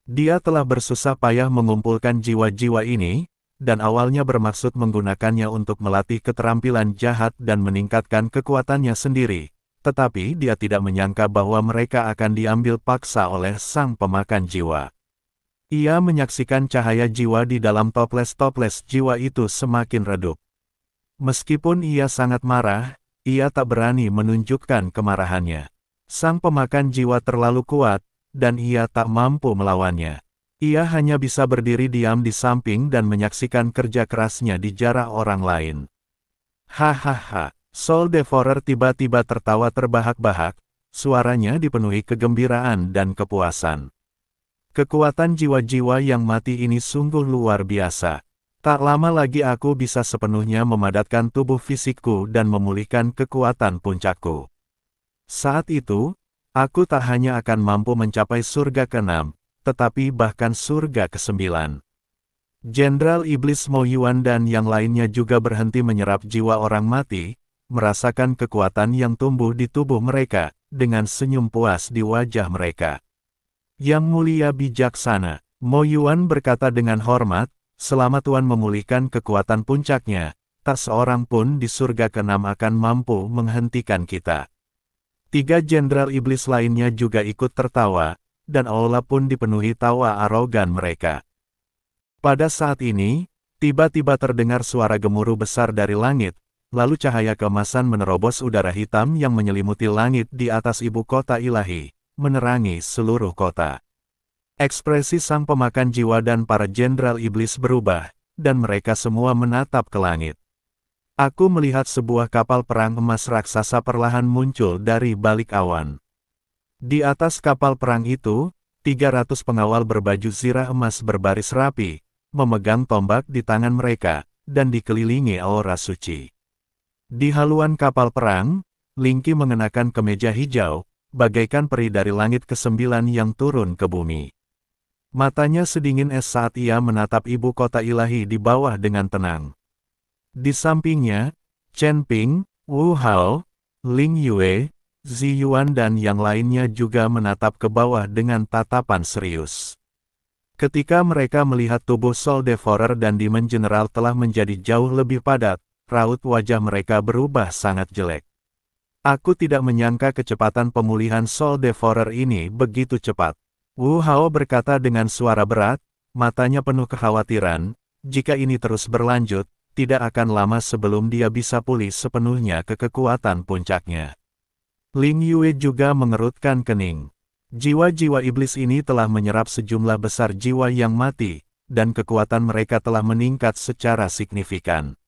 Dia telah bersusah payah mengumpulkan jiwa-jiwa ini, dan awalnya bermaksud menggunakannya untuk melatih keterampilan jahat dan meningkatkan kekuatannya sendiri, tetapi dia tidak menyangka bahwa mereka akan diambil paksa oleh sang pemakan jiwa. Ia menyaksikan cahaya jiwa di dalam toples-toples jiwa itu semakin redup. Meskipun ia sangat marah, ia tak berani menunjukkan kemarahannya. Sang pemakan jiwa terlalu kuat, dan ia tak mampu melawannya. Ia hanya bisa berdiri diam di samping dan menyaksikan kerja kerasnya dijarah orang lain. Hahaha, Soul Devourer tiba-tiba tertawa terbahak-bahak, suaranya dipenuhi kegembiraan dan kepuasan. Kekuatan jiwa-jiwa yang mati ini sungguh luar biasa. Tak lama lagi aku bisa sepenuhnya memadatkan tubuh fisikku dan memulihkan kekuatan puncakku. Saat itu, aku tak hanya akan mampu mencapai surga ke-6, tetapi bahkan surga ke-9. Jenderal Iblis Mo Yuan dan yang lainnya juga berhenti menyerap jiwa orang mati, merasakan kekuatan yang tumbuh di tubuh mereka, dengan senyum puas di wajah mereka. Yang mulia bijaksana, Mo Yuan berkata dengan hormat, selama Tuan memulihkan kekuatan puncaknya, tak seorang pun di surga ke-6 akan mampu menghentikan kita. Tiga Jenderal Iblis lainnya juga ikut tertawa, dan aula pun dipenuhi tawa arogan mereka. Pada saat ini, tiba-tiba terdengar suara gemuruh besar dari langit, lalu cahaya keemasan menerobos udara hitam yang menyelimuti langit di atas ibu kota ilahi, menerangi seluruh kota. Ekspresi sang pemakan jiwa dan para Jenderal Iblis berubah, dan mereka semua menatap ke langit. Aku melihat sebuah kapal perang emas raksasa perlahan muncul dari balik awan. Di atas kapal perang itu, 300 pengawal berbaju zirah emas berbaris rapi, memegang tombak di tangan mereka, dan dikelilingi aura suci. Di haluan kapal perang, Ling Qi mengenakan kemeja hijau, bagaikan peri dari langit ke-9 yang turun ke bumi. Matanya sedingin es saat ia menatap ibu kota ilahi di bawah dengan tenang. Di sampingnya, Chen Ping, Wu Hao, Ling Yue, Zi Yuan dan yang lainnya juga menatap ke bawah dengan tatapan serius. Ketika mereka melihat tubuh Soul Devourer dan Demon General telah menjadi jauh lebih padat, raut wajah mereka berubah sangat jelek. Aku tidak menyangka kecepatan pemulihan Soul Devourer ini begitu cepat. Wu Hao berkata dengan suara berat, matanya penuh kekhawatiran, jika ini terus berlanjut, tidak akan lama sebelum dia bisa pulih sepenuhnya ke kekuatan puncaknya. Ling Yue juga mengerutkan kening. Jiwa-jiwa iblis ini telah menyerap sejumlah besar jiwa yang mati, dan kekuatan mereka telah meningkat secara signifikan.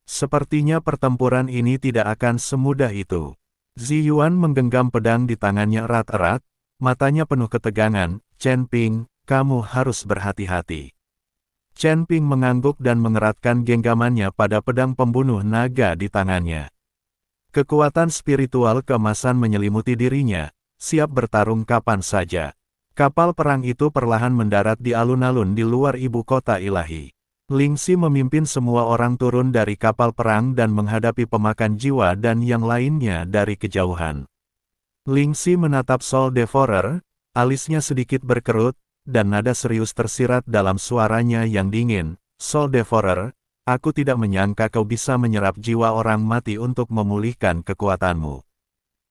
Sepertinya pertempuran ini tidak akan semudah itu. Zi Yuan menggenggam pedang di tangannya erat-erat, matanya penuh ketegangan. Chen Ping, kamu harus berhati-hati. Chen Ping mengangguk dan mengeratkan genggamannya pada pedang pembunuh naga di tangannya. Kekuatan spiritual keemasan menyelimuti dirinya, siap bertarung kapan saja. Kapal perang itu perlahan mendarat di alun-alun di luar ibu kota ilahi. Ling Xi memimpin semua orang turun dari kapal perang dan menghadapi pemakan jiwa dan yang lainnya dari kejauhan. Ling Xi menatap Soul Devourer, alisnya sedikit berkerut, dan nada serius tersirat dalam suaranya yang dingin. Soul Devourer, aku tidak menyangka kau bisa menyerap jiwa orang mati untuk memulihkan kekuatanmu.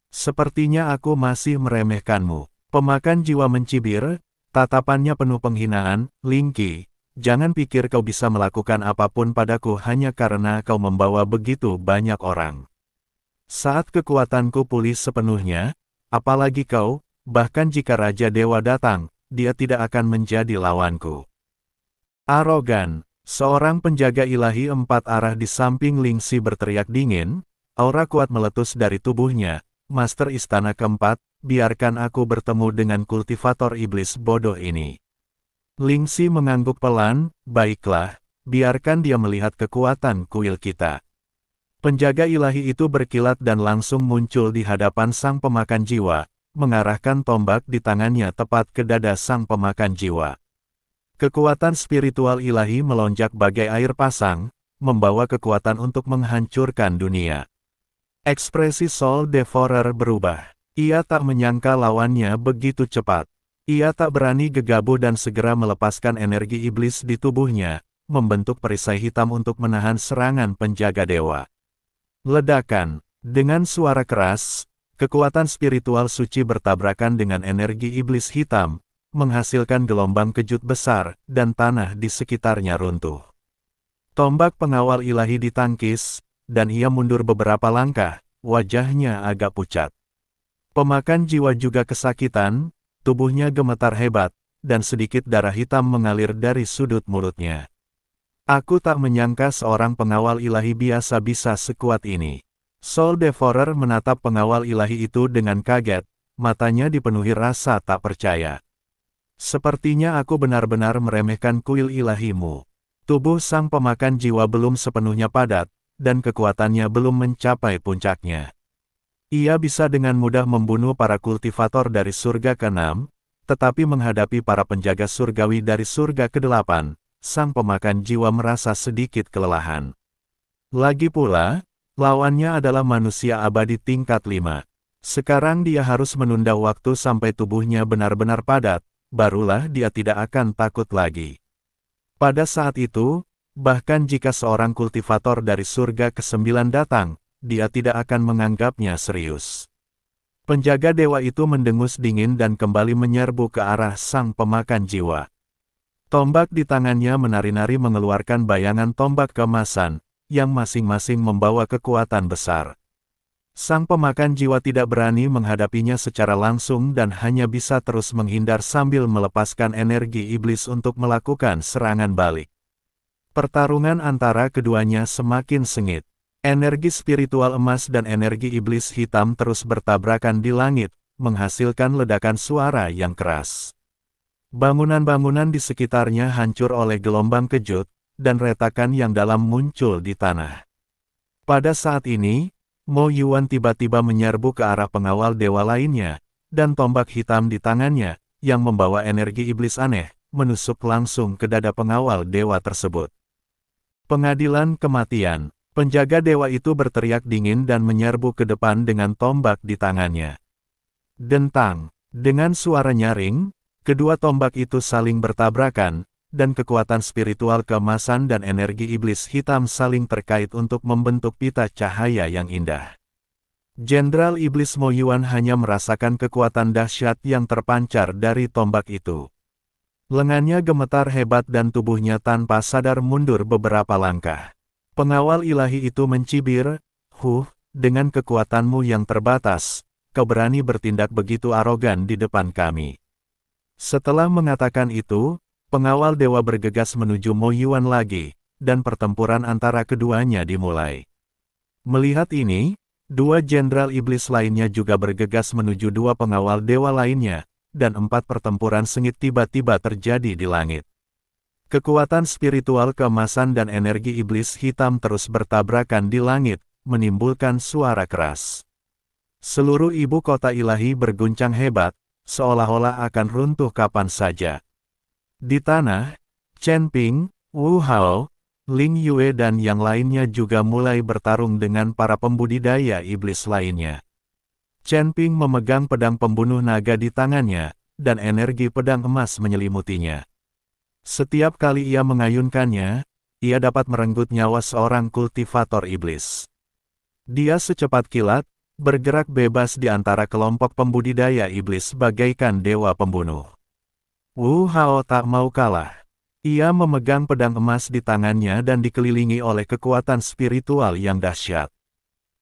Sepertinya aku masih meremehkanmu. Pemakan jiwa mencibir, tatapannya penuh penghinaan. Ling Qi, jangan pikir kau bisa melakukan apapun padaku hanya karena kau membawa begitu banyak orang. Saat kekuatanku pulih sepenuhnya, apalagi kau, bahkan jika Raja Dewa datang, dia tidak akan menjadi lawanku. Arogan, seorang penjaga ilahi empat arah di samping Ling Xi berteriak dingin, aura kuat meletus dari tubuhnya. Master Istana Keempat, biarkan aku bertemu dengan kultivator iblis bodoh ini. Ling Xi mengangguk pelan, baiklah, biarkan dia melihat kekuatan kuil kita. Penjaga ilahi itu berkilat dan langsung muncul di hadapan sang pemakan jiwa, mengarahkan tombak di tangannya tepat ke dada sang pemakan jiwa. Kekuatan spiritual ilahi melonjak bagai air pasang, membawa kekuatan untuk menghancurkan dunia. Ekspresi Soul Devourer berubah. Ia tak menyangka lawannya begitu cepat. Ia tak berani gegabah dan segera melepaskan energi iblis di tubuhnya, membentuk perisai hitam untuk menahan serangan penjaga dewa. Ledakan. Dengan suara keras, kekuatan spiritual suci bertabrakan dengan energi iblis hitam, menghasilkan gelombang kejut besar, dan tanah di sekitarnya runtuh. Tombak pengawal ilahi ditangkis, dan ia mundur beberapa langkah, wajahnya agak pucat. Pemakan jiwa juga kesakitan, tubuhnya gemetar hebat, dan sedikit darah hitam mengalir dari sudut mulutnya. Aku tak menyangka seorang pengawal ilahi biasa bisa sekuat ini. Soul Devourer menatap pengawal ilahi itu dengan kaget, matanya dipenuhi rasa tak percaya. Sepertinya aku benar-benar meremehkan kuil ilahimu. Tubuh sang pemakan jiwa belum sepenuhnya padat, dan kekuatannya belum mencapai puncaknya. Ia bisa dengan mudah membunuh para kultivator dari surga ke-6, tetapi menghadapi para penjaga surgawi dari surga ke-8, sang pemakan jiwa merasa sedikit kelelahan. Lagi pula, lawannya adalah manusia abadi tingkat 5. Sekarang dia harus menunda waktu sampai tubuhnya benar-benar padat, barulah dia tidak akan takut lagi. Pada saat itu, bahkan jika seorang kultivator dari surga ke-9 datang, dia tidak akan menganggapnya serius. Penjaga dewa itu mendengus dingin dan kembali menyerbu ke arah sang pemakan jiwa. Tombak di tangannya menari-nari mengeluarkan bayangan tombak keemasan, yang masing-masing membawa kekuatan besar. Sang pemakan jiwa tidak berani menghadapinya secara langsung dan hanya bisa terus menghindar sambil melepaskan energi iblis untuk melakukan serangan balik. Pertarungan antara keduanya semakin sengit. Energi spiritual emas dan energi iblis hitam terus bertabrakan di langit, menghasilkan ledakan suara yang keras. Bangunan-bangunan di sekitarnya hancur oleh gelombang kejut, dan retakan yang dalam muncul di tanah. Pada saat ini, Mo Yuan tiba-tiba menyerbu ke arah pengawal dewa lainnya, dan tombak hitam di tangannya, yang membawa energi iblis aneh, menusuk langsung ke dada pengawal dewa tersebut. Pengadilan kematian. Penjaga dewa itu berteriak dingin dan menyerbu ke depan dengan tombak di tangannya. Dentang. Dengan suara nyaring, kedua tombak itu saling bertabrakan, dan kekuatan spiritual keemasan dan energi iblis hitam saling terkait untuk membentuk pita cahaya yang indah. Jenderal Iblis Mo Yuan hanya merasakan kekuatan dahsyat yang terpancar dari tombak itu. Lengannya gemetar hebat dan tubuhnya tanpa sadar mundur beberapa langkah. Pengawal ilahi itu mencibir, dengan kekuatanmu yang terbatas, kau berani bertindak begitu arogan di depan kami." Setelah mengatakan itu, pengawal dewa bergegas menuju Mo Yuan lagi, dan pertempuran antara keduanya dimulai. Melihat ini, dua jenderal iblis lainnya juga bergegas menuju dua pengawal dewa lainnya, dan 4 pertempuran sengit tiba-tiba terjadi di langit. Kekuatan spiritual keemasan dan energi iblis hitam terus bertabrakan di langit, menimbulkan suara keras. Seluruh ibu kota ilahi berguncang hebat, seolah-olah akan runtuh kapan saja. Di tanah, Chen Ping, Wu Hao, Ling Yue dan yang lainnya juga mulai bertarung dengan para pembudidaya iblis lainnya. Chen Ping memegang pedang pembunuh naga di tangannya, dan energi pedang emas menyelimutinya. Setiap kali ia mengayunkannya, ia dapat merenggut nyawa seorang kultivator iblis. Dia secepat kilat, bergerak bebas di antara kelompok pembudidaya iblis bagaikan dewa pembunuh. Wu Hao tak mau kalah. Ia memegang pedang emas di tangannya dan dikelilingi oleh kekuatan spiritual yang dahsyat.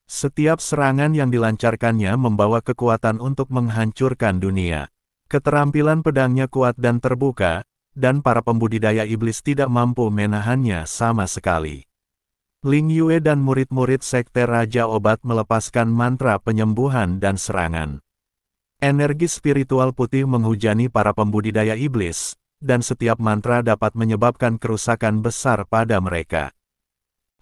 Setiap serangan yang dilancarkannya membawa kekuatan untuk menghancurkan dunia. Keterampilan pedangnya kuat dan terbuka, dan para pembudidaya iblis tidak mampu menahannya sama sekali. Ling Yue dan murid-murid Sekte Raja Obat melepaskan mantra penyembuhan dan serangan. Energi spiritual putih menghujani para pembudidaya iblis, dan setiap mantra dapat menyebabkan kerusakan besar pada mereka.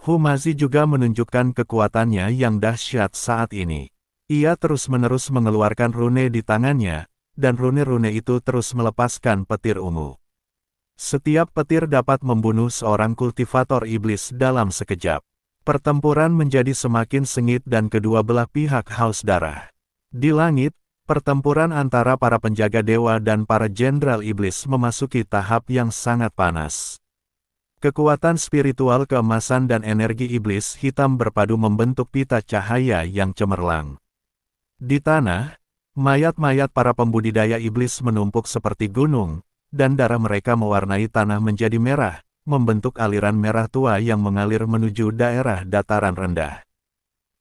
Humazi juga menunjukkan kekuatannya yang dahsyat saat ini. Ia terus-menerus mengeluarkan rune di tangannya, dan rune-rune itu terus melepaskan petir ungu. Setiap petir dapat membunuh seorang kultivator iblis dalam sekejap. Pertempuran menjadi semakin sengit dan kedua belah pihak haus darah. Di langit, pertempuran antara para penjaga dewa dan para jenderal iblis memasuki tahap yang sangat panas. Kekuatan spiritual keemasan dan energi iblis hitam berpadu membentuk pita cahaya yang cemerlang. Di tanah, mayat-mayat para pembudidaya iblis menumpuk seperti gunung, dan darah mereka mewarnai tanah menjadi merah, membentuk aliran merah tua yang mengalir menuju daerah dataran rendah.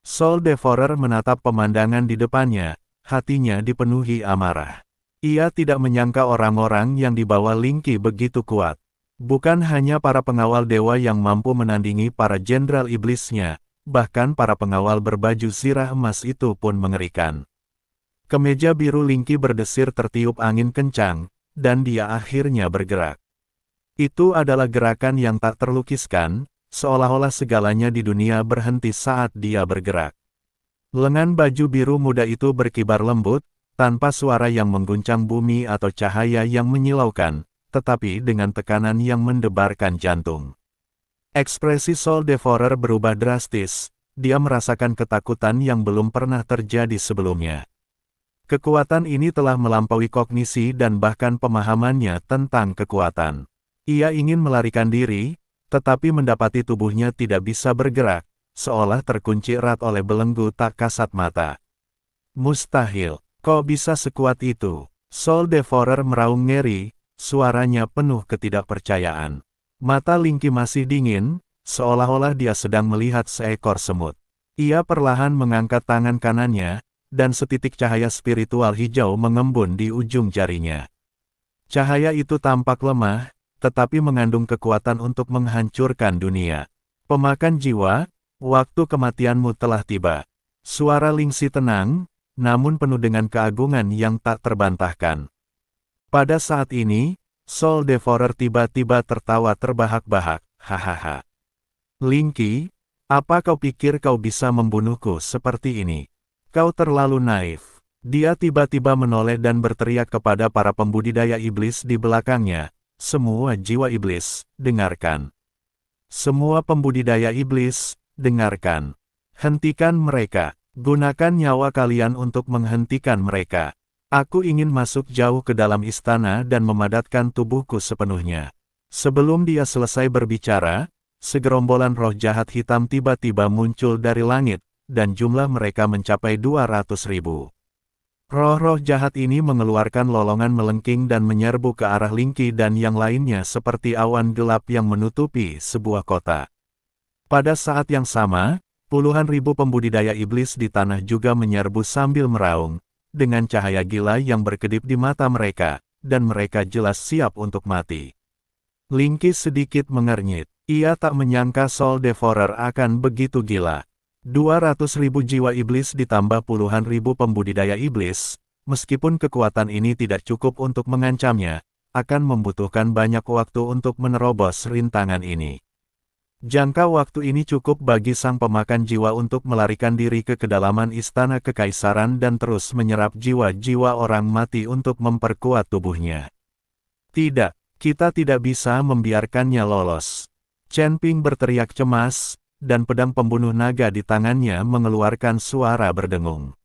Soul Devourer menatap pemandangan di depannya, hatinya dipenuhi amarah. Ia tidak menyangka orang-orang yang dibawa Ling Qi begitu kuat. Bukan hanya para pengawal dewa yang mampu menandingi para jenderal iblisnya, bahkan para pengawal berbaju zirah emas itu pun mengerikan. Kemeja biru Ling Qi berdesir tertiup angin kencang, dan dia akhirnya bergerak. Itu adalah gerakan yang tak terlukiskan, seolah-olah segalanya di dunia berhenti saat dia bergerak. Lengan baju biru muda itu berkibar lembut, tanpa suara yang mengguncang bumi atau cahaya yang menyilaukan, tetapi dengan tekanan yang mendebarkan jantung. Ekspresi Soul Devourer berubah drastis, dia merasakan ketakutan yang belum pernah terjadi sebelumnya. Kekuatan ini telah melampaui kognisi dan bahkan pemahamannya tentang kekuatan. Ia ingin melarikan diri, tetapi mendapati tubuhnya tidak bisa bergerak, seolah terkunci erat oleh belenggu tak kasat mata. Mustahil, kok bisa sekuat itu? Soul Devourer meraung ngeri, suaranya penuh ketidakpercayaan. Mata Ling Qi masih dingin, seolah-olah dia sedang melihat seekor semut. Ia perlahan mengangkat tangan kanannya, dan setitik cahaya spiritual hijau mengembun di ujung jarinya. Cahaya itu tampak lemah, tetapi mengandung kekuatan untuk menghancurkan dunia. Pemakan jiwa, waktu kematianmu telah tiba. Suara Ling Qi tenang, namun penuh dengan keagungan yang tak terbantahkan. Pada saat ini, Soul Devourer tiba-tiba tertawa terbahak-bahak, hahaha. Ling Qi, apa kau pikir kau bisa membunuhku seperti ini? Kau terlalu naif. Dia tiba-tiba menoleh dan berteriak kepada para pembudidaya iblis di belakangnya, semua jiwa iblis, dengarkan. Semua pembudidaya iblis, dengarkan. Hentikan mereka. Gunakan nyawa kalian untuk menghentikan mereka. Aku ingin masuk jauh ke dalam istana dan memadatkan tubuhku sepenuhnya. Sebelum dia selesai berbicara, segerombolan roh jahat hitam tiba-tiba muncul dari langit, dan jumlah mereka mencapai 200.000. Roh-roh jahat ini mengeluarkan lolongan melengking dan menyerbu ke arah Ling Qi dan yang lainnya seperti awan gelap yang menutupi sebuah kota. Pada saat yang sama, puluhan ribu pembudidaya iblis di tanah juga menyerbu sambil meraung, dengan cahaya gila yang berkedip di mata mereka, dan mereka jelas siap untuk mati. Ling Qi sedikit mengernyit. Ia tak menyangka Soul Devourer akan begitu gila. 200.000 jiwa iblis ditambah puluhan ribu pembudidaya iblis, meskipun kekuatan ini tidak cukup untuk mengancamnya, akan membutuhkan banyak waktu untuk menerobos rintangan ini. Jangka waktu ini cukup bagi sang pemakan jiwa untuk melarikan diri ke kedalaman istana kekaisaran dan terus menyerap jiwa-jiwa orang mati untuk memperkuat tubuhnya. Tidak, kita tidak bisa membiarkannya lolos. Chen Ping berteriak cemas, dan pedang pembunuh naga di tangannya mengeluarkan suara berdengung.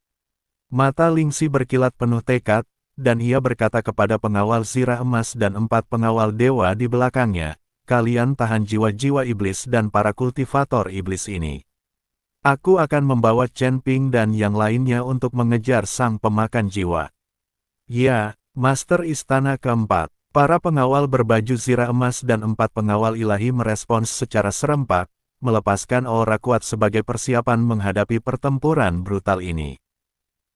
Mata Ling Qi berkilat penuh tekad, dan ia berkata kepada pengawal zirah emas dan 4 pengawal dewa di belakangnya, kalian tahan jiwa-jiwa iblis dan para kultivator iblis ini. Aku akan membawa Chen Ping dan yang lainnya untuk mengejar sang pemakan jiwa. Ya, Master Istana keempat. Para pengawal berbaju zirah emas dan 4 pengawal ilahi merespons secara serempak, melepaskan aura kuat sebagai persiapan menghadapi pertempuran brutal ini.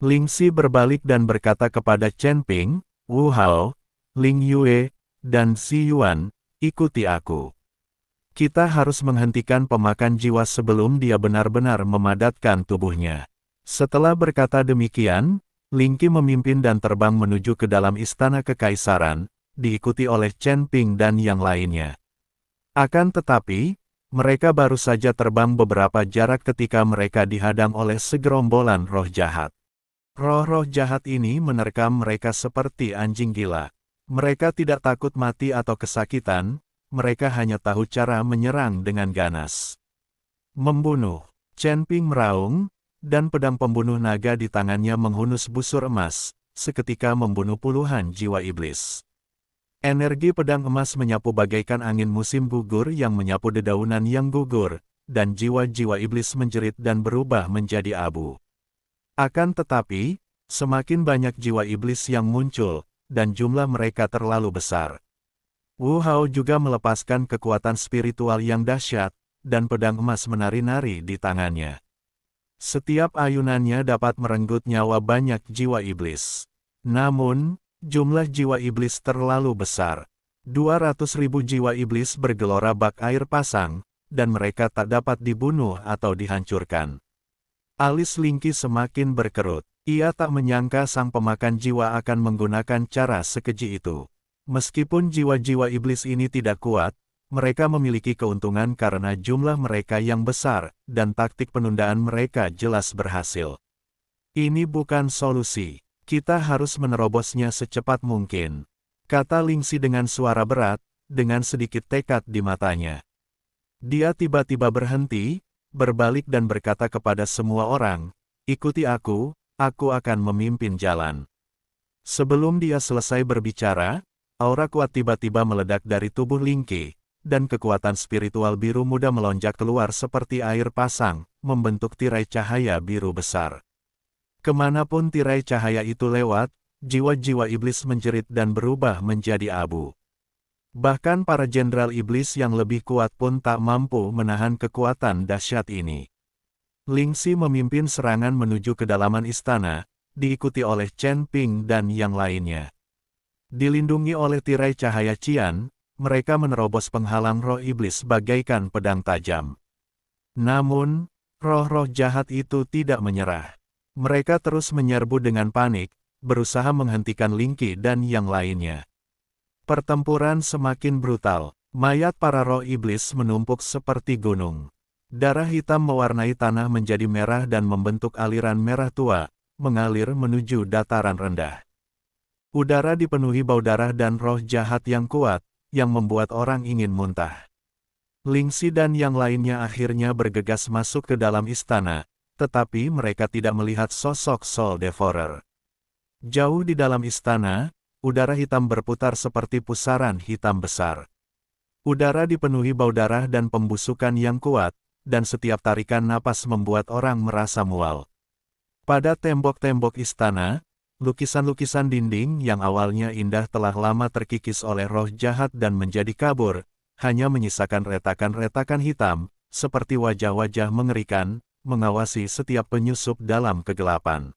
Ling Xi berbalik dan berkata kepada Chen Ping, Wu Hao, Ling Yue, dan Xi Yuan, ikuti aku. Kita harus menghentikan pemakan jiwa sebelum dia benar-benar memadatkan tubuhnya. Setelah berkata demikian, Ling Qi memimpin dan terbang menuju ke dalam istana kekaisaran, diikuti oleh Chen Ping dan yang lainnya. Akan tetapi, mereka baru saja terbang beberapa jarak ketika mereka dihadang oleh segerombolan roh jahat. Roh-roh jahat ini menerkam mereka seperti anjing gila. Mereka tidak takut mati atau kesakitan, mereka hanya tahu cara menyerang dengan ganas. Membunuh. Chen Ping meraung, dan pedang pembunuh naga di tangannya menghunus busur emas, seketika membunuh puluhan jiwa iblis. Energi pedang emas menyapu bagaikan angin musim gugur yang menyapu dedaunan yang gugur, dan jiwa-jiwa iblis menjerit dan berubah menjadi abu. Akan tetapi, semakin banyak jiwa iblis yang muncul, dan jumlah mereka terlalu besar. Wu Hao juga melepaskan kekuatan spiritual yang dahsyat, dan pedang emas menari-nari di tangannya. Setiap ayunannya dapat merenggut nyawa banyak jiwa iblis. Namun, jumlah jiwa iblis terlalu besar. 200.000 jiwa iblis bergelora bak air pasang, dan mereka tak dapat dibunuh atau dihancurkan. Alis Ling Qi semakin berkerut. Ia tak menyangka sang pemakan jiwa akan menggunakan cara sekeji itu. Meskipun jiwa-jiwa iblis ini tidak kuat, mereka memiliki keuntungan karena jumlah mereka yang besar, dan taktik penundaan mereka jelas berhasil. Ini bukan solusi. Kita harus menerobosnya secepat mungkin, kata Ling Xi dengan suara berat, dengan sedikit tekad di matanya. Dia tiba-tiba berhenti, berbalik dan berkata kepada semua orang, ikuti aku akan memimpin jalan. Sebelum dia selesai berbicara, aura kuat tiba-tiba meledak dari tubuh Ling Qi, dan kekuatan spiritual biru muda melonjak keluar seperti air pasang, membentuk tirai cahaya biru besar. Kemanapun tirai cahaya itu lewat, jiwa-jiwa iblis menjerit dan berubah menjadi abu. Bahkan para jenderal iblis yang lebih kuat pun tak mampu menahan kekuatan dahsyat ini. Ling Xi memimpin serangan menuju kedalaman istana, diikuti oleh Chen Ping dan yang lainnya. Dilindungi oleh tirai cahaya Qian, mereka menerobos penghalang roh iblis bagaikan pedang tajam. Namun, roh-roh jahat itu tidak menyerah. Mereka terus menyerbu dengan panik, berusaha menghentikan Ling Qi dan yang lainnya. Pertempuran semakin brutal, mayat para roh iblis menumpuk seperti gunung. Darah hitam mewarnai tanah menjadi merah dan membentuk aliran merah tua, mengalir menuju dataran rendah. Udara dipenuhi bau darah dan roh jahat yang kuat, yang membuat orang ingin muntah. Ling Xi dan yang lainnya akhirnya bergegas masuk ke dalam istana, tetapi mereka tidak melihat sosok Soul Devourer. Jauh di dalam istana, udara hitam berputar seperti pusaran hitam besar. Udara dipenuhi bau darah dan pembusukan yang kuat, dan setiap tarikan napas membuat orang merasa mual. Pada tembok-tembok istana, lukisan-lukisan dinding yang awalnya indah telah lama terkikis oleh roh jahat dan menjadi kabur, hanya menyisakan retakan-retakan hitam, seperti wajah-wajah mengerikan, mengawasi setiap penyusup dalam kegelapan.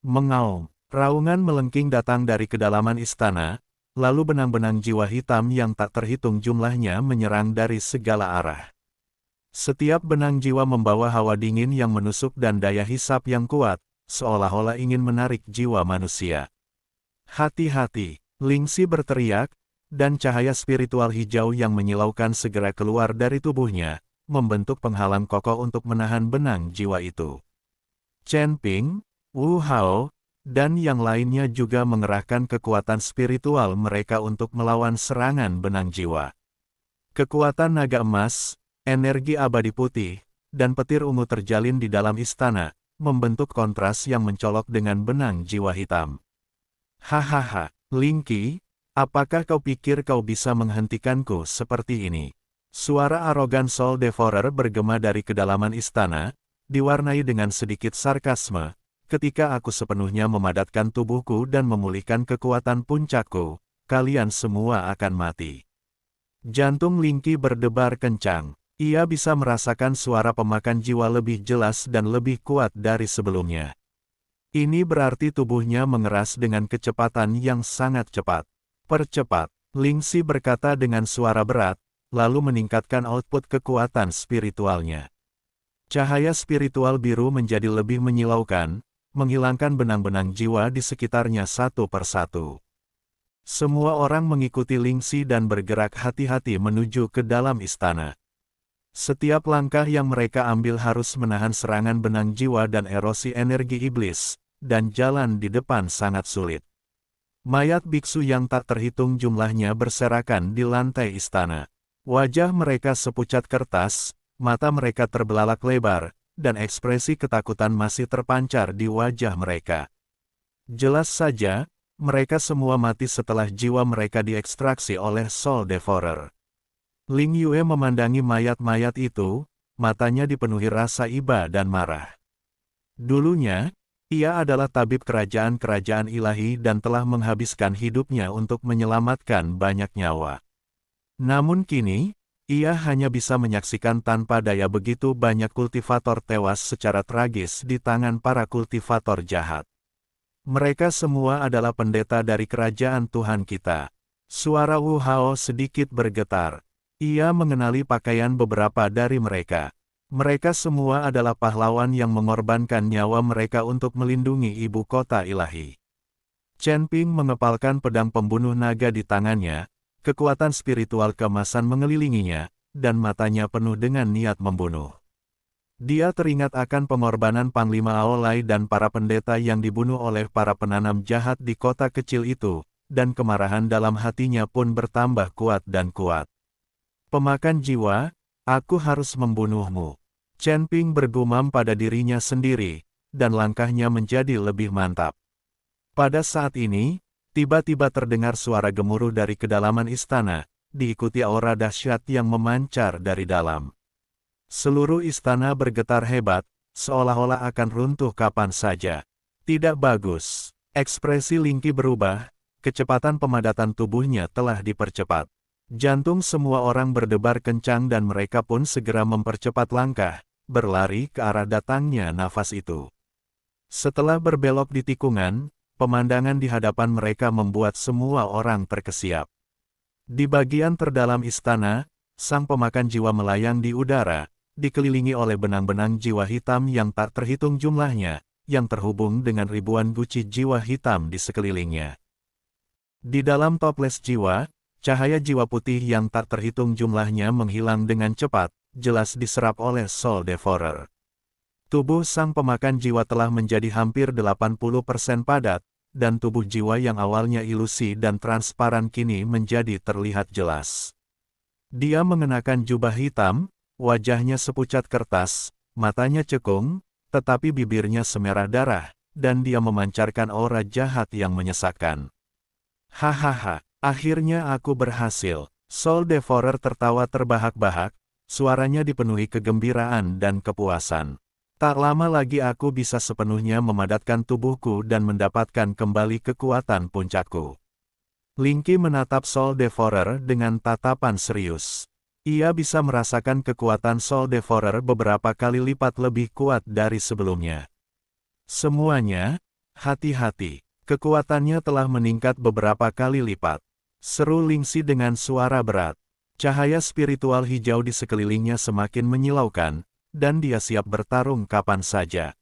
Mengaum, raungan melengking datang dari kedalaman istana, lalu benang-benang jiwa hitam yang tak terhitung jumlahnya menyerang dari segala arah. Setiap benang jiwa membawa hawa dingin yang menusuk dan daya hisap yang kuat, seolah-olah ingin menarik jiwa manusia. Hati-hati, Ling Xi berteriak, dan cahaya spiritual hijau yang menyilaukan segera keluar dari tubuhnya, membentuk penghalang kokoh untuk menahan benang jiwa itu. Chen Ping, Wu Hao, dan yang lainnya juga mengerahkan kekuatan spiritual mereka untuk melawan serangan benang jiwa. Kekuatan naga emas, energi abadi putih, dan petir ungu terjalin di dalam istana, membentuk kontras yang mencolok dengan benang jiwa hitam. Hahaha, Ling Qi, apakah kau pikir kau bisa menghentikanku seperti ini? Suara arogan Soul Devourer bergema dari kedalaman istana, diwarnai dengan sedikit sarkasme, ketika aku sepenuhnya memadatkan tubuhku dan memulihkan kekuatan puncakku, kalian semua akan mati. Jantung Lingqi berdebar kencang. Ia bisa merasakan suara pemakan jiwa lebih jelas dan lebih kuat dari sebelumnya. Ini berarti tubuhnya mengeras dengan kecepatan yang sangat cepat. Percepat, Lingxi berkata dengan suara berat, lalu meningkatkan output kekuatan spiritualnya. Cahaya spiritual biru menjadi lebih menyilaukan, menghilangkan benang-benang jiwa di sekitarnya satu persatu. Semua orang mengikuti Lingxi dan bergerak hati-hati menuju ke dalam istana. Setiap langkah yang mereka ambil harus menahan serangan benang jiwa dan erosi energi iblis, dan jalan di depan sangat sulit. Mayat biksu yang tak terhitung jumlahnya berserakan di lantai istana. Wajah mereka sepucat kertas, mata mereka terbelalak lebar, dan ekspresi ketakutan masih terpancar di wajah mereka. Jelas saja, mereka semua mati setelah jiwa mereka diekstraksi oleh Soul Devourer. Ling Yue memandangi mayat-mayat itu, matanya dipenuhi rasa iba dan marah. Dulunya, ia adalah tabib kerajaan-kerajaan ilahi dan telah menghabiskan hidupnya untuk menyelamatkan banyak nyawa. Namun kini, ia hanya bisa menyaksikan tanpa daya begitu banyak kultivator tewas secara tragis di tangan para kultivator jahat. Mereka semua adalah pendeta dari kerajaan Tuhan kita. Suara Wu Hao sedikit bergetar. Ia mengenali pakaian beberapa dari mereka. Mereka semua adalah pahlawan yang mengorbankan nyawa mereka untuk melindungi ibu kota ilahi. Chen Ping mengepalkan pedang pembunuh naga di tangannya, kekuatan spiritual keemasan mengelilinginya, dan matanya penuh dengan niat membunuh. Dia teringat akan pengorbanan Panglima Aolai dan para pendeta yang dibunuh oleh para penanam jahat di kota kecil itu, dan kemarahan dalam hatinya pun bertambah kuat dan kuat. Pemakan jiwa, aku harus membunuhmu. Chen Ping bergumam pada dirinya sendiri, dan langkahnya menjadi lebih mantap. Pada saat ini, tiba-tiba terdengar suara gemuruh dari kedalaman istana, diikuti aura dahsyat yang memancar dari dalam. Seluruh istana bergetar hebat, seolah-olah akan runtuh kapan saja. Tidak bagus. Ekspresi Lingqi berubah, kecepatan pemadatan tubuhnya telah dipercepat. Jantung semua orang berdebar kencang dan mereka pun segera mempercepat langkah, berlari ke arah datangnya nafas itu. Setelah berbelok di tikungan, pemandangan di hadapan mereka membuat semua orang terkesiap. Di bagian terdalam istana, sang pemakan jiwa melayang di udara, dikelilingi oleh benang-benang jiwa hitam yang tak terhitung jumlahnya, yang terhubung dengan ribuan guci jiwa hitam di sekelilingnya. Di dalam toples jiwa, cahaya jiwa putih yang tak terhitung jumlahnya menghilang dengan cepat, jelas diserap oleh Soul Devourer. Tubuh sang pemakan jiwa telah menjadi hampir 80% padat, dan tubuh jiwa yang awalnya ilusi dan transparan kini menjadi terlihat jelas. Dia mengenakan jubah hitam, wajahnya sepucat kertas, matanya cekung, tetapi bibirnya semerah darah, dan dia memancarkan aura jahat yang menyesakkan. Hahaha, akhirnya aku berhasil. Soul Devourer tertawa terbahak-bahak, suaranya dipenuhi kegembiraan dan kepuasan. Tak lama lagi aku bisa sepenuhnya memadatkan tubuhku dan mendapatkan kembali kekuatan puncakku. Lingqi menatap Soul Devourer dengan tatapan serius. Ia bisa merasakan kekuatan Soul Devourer beberapa kali lipat lebih kuat dari sebelumnya. Semuanya, hati-hati, kekuatannya telah meningkat beberapa kali lipat. Seru Lingxi dengan suara berat. Cahaya spiritual hijau di sekelilingnya semakin menyilaukan, dan dia siap bertarung kapan saja.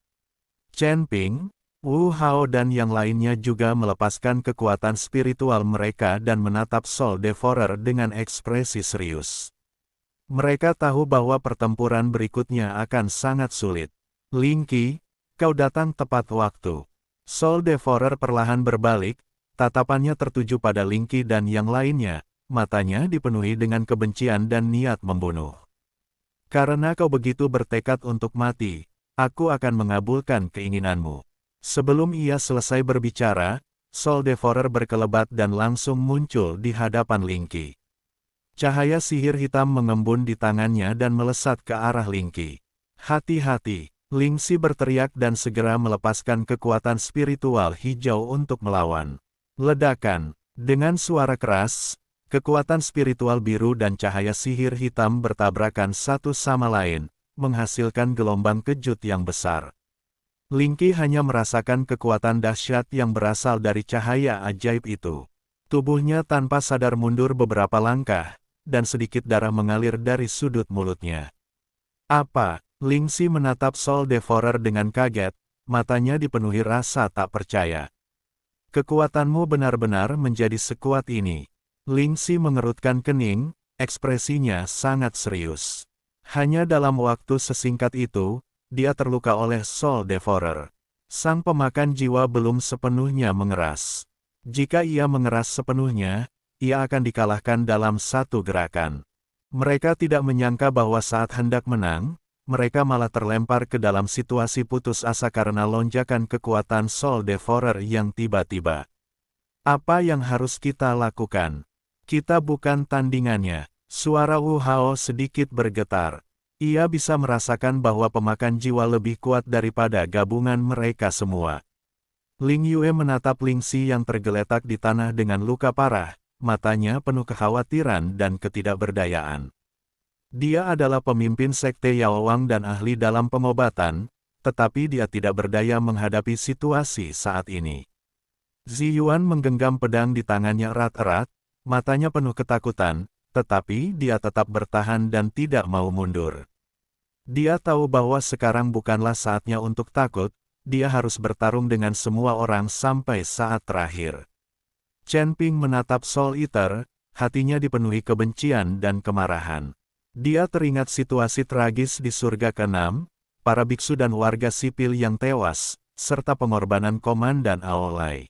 Chen Ping, Wu Hao dan yang lainnya juga melepaskan kekuatan spiritual mereka dan menatap Soul Devourer dengan ekspresi serius. Mereka tahu bahwa pertempuran berikutnya akan sangat sulit. Lingqi, kau datang tepat waktu. Soul Devourer perlahan berbalik, tatapannya tertuju pada Lingqi dan yang lainnya, matanya dipenuhi dengan kebencian dan niat membunuh. Karena kau begitu bertekad untuk mati, aku akan mengabulkan keinginanmu. Sebelum ia selesai berbicara, Soul Devourer berkelebat dan langsung muncul di hadapan Lingqi. Cahaya sihir hitam mengembun di tangannya dan melesat ke arah Lingqi. Hati-hati, Lingxi berteriak dan segera melepaskan kekuatan spiritual hijau untuk melawan. Ledakan. Dengan suara keras, kekuatan spiritual biru dan cahaya sihir hitam bertabrakan satu sama lain, menghasilkan gelombang kejut yang besar. Lingxi hanya merasakan kekuatan dahsyat yang berasal dari cahaya ajaib itu. Tubuhnya tanpa sadar mundur beberapa langkah, dan sedikit darah mengalir dari sudut mulutnya. Apa? Lingxi menatap Soul Devourer dengan kaget, matanya dipenuhi rasa tak percaya. Kekuatanmu benar-benar menjadi sekuat ini. Lingxi mengerutkan kening, ekspresinya sangat serius. Hanya dalam waktu sesingkat itu, dia terluka oleh Soul Devourer. Sang pemakan jiwa belum sepenuhnya mengeras. Jika ia mengeras sepenuhnya, ia akan dikalahkan dalam satu gerakan. Mereka tidak menyangka bahwa saat hendak menang, mereka malah terlempar ke dalam situasi putus asa karena lonjakan kekuatan Soul Devourer yang tiba-tiba. Apa yang harus kita lakukan? Kita bukan tandingannya. Suara Wu Hao sedikit bergetar. Ia bisa merasakan bahwa pemakan jiwa lebih kuat daripada gabungan mereka semua. Ling Yue menatap Lingxi yang tergeletak di tanah dengan luka parah, matanya penuh kekhawatiran dan ketidakberdayaan. Dia adalah pemimpin sekte Yao Wang dan ahli dalam pengobatan, tetapi dia tidak berdaya menghadapi situasi saat ini. Zi Yuan menggenggam pedang di tangannya erat-erat, matanya penuh ketakutan, tetapi dia tetap bertahan dan tidak mau mundur. Dia tahu bahwa sekarang bukanlah saatnya untuk takut, dia harus bertarung dengan semua orang sampai saat terakhir. Chen Ping menatap Soul Eater, hatinya dipenuhi kebencian dan kemarahan. Dia teringat situasi tragis di surga ke-6, para biksu dan warga sipil yang tewas, serta pengorbanan Komandan Aolai.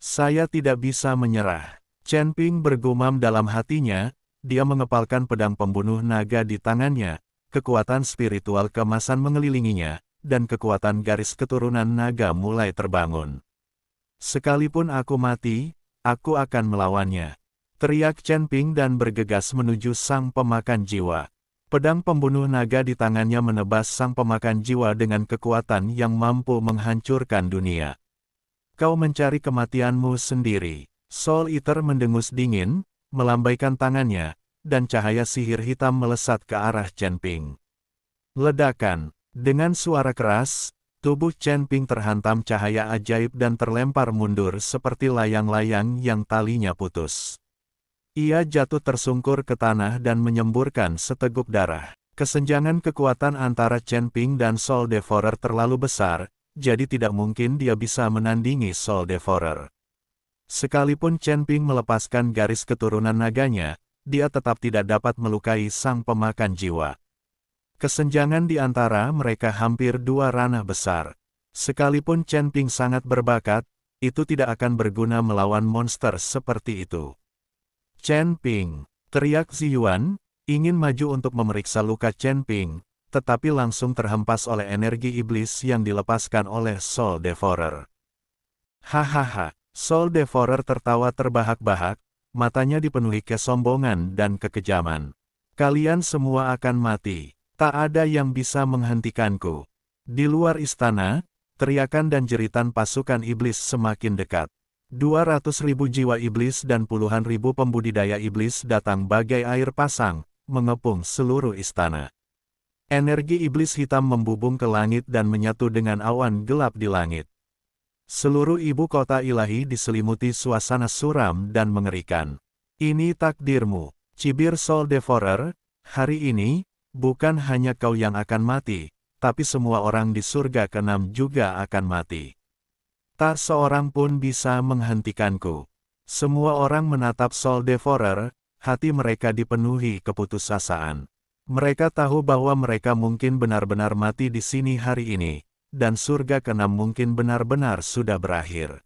Saya tidak bisa menyerah. Chen Ping bergumam dalam hatinya, dia mengepalkan pedang pembunuh naga di tangannya, kekuatan spiritual keemasan mengelilinginya, dan kekuatan garis keturunan naga mulai terbangun. Sekalipun aku mati, aku akan melawannya. Teriak Chen Ping dan bergegas menuju sang pemakan jiwa. Pedang pembunuh naga di tangannya menebas sang pemakan jiwa dengan kekuatan yang mampu menghancurkan dunia. Kau mencari kematianmu sendiri. Soul Eater mendengus dingin, melambaikan tangannya, dan cahaya sihir hitam melesat ke arah Chen Ping. Ledakan. Dengan suara keras, tubuh Chen Ping terhantam cahaya ajaib dan terlempar mundur seperti layang-layang yang talinya putus. Ia jatuh tersungkur ke tanah dan menyemburkan seteguk darah. Kesenjangan kekuatan antara Chen Ping dan Soul Devourer terlalu besar, jadi tidak mungkin dia bisa menandingi Soul Devourer. Sekalipun Chen Ping melepaskan garis keturunan naganya, dia tetap tidak dapat melukai sang pemakan jiwa. Kesenjangan di antara mereka hampir 2 ranah besar. Sekalipun Chen Ping sangat berbakat, itu tidak akan berguna melawan monster seperti itu. Chen Ping, teriak Zi Yuan, ingin maju untuk memeriksa luka Chen Ping, tetapi langsung terhempas oleh energi iblis yang dilepaskan oleh Soul Devourer. Hahaha, Soul Devourer tertawa terbahak-bahak, matanya dipenuhi kesombongan dan kekejaman. Kalian semua akan mati. Tak ada yang bisa menghentikanku. Di luar istana, teriakan dan jeritan pasukan iblis semakin dekat. 200.000 jiwa iblis dan puluhan ribu pembudidaya iblis datang bagai air pasang, mengepung seluruh istana. Energi iblis hitam membubung ke langit dan menyatu dengan awan gelap di langit. Seluruh ibu kota ilahi diselimuti suasana suram dan mengerikan. Ini takdirmu, cibir Soul Devourer, hari ini, bukan hanya kau yang akan mati, tapi semua orang di surga ke-6 juga akan mati. Tak seorang pun bisa menghentikanku. Semua orang menatap Soul Devourer, hati mereka dipenuhi keputusasaan. Mereka tahu bahwa mereka mungkin benar-benar mati di sini hari ini, dan surga ke-6 mungkin benar-benar sudah berakhir.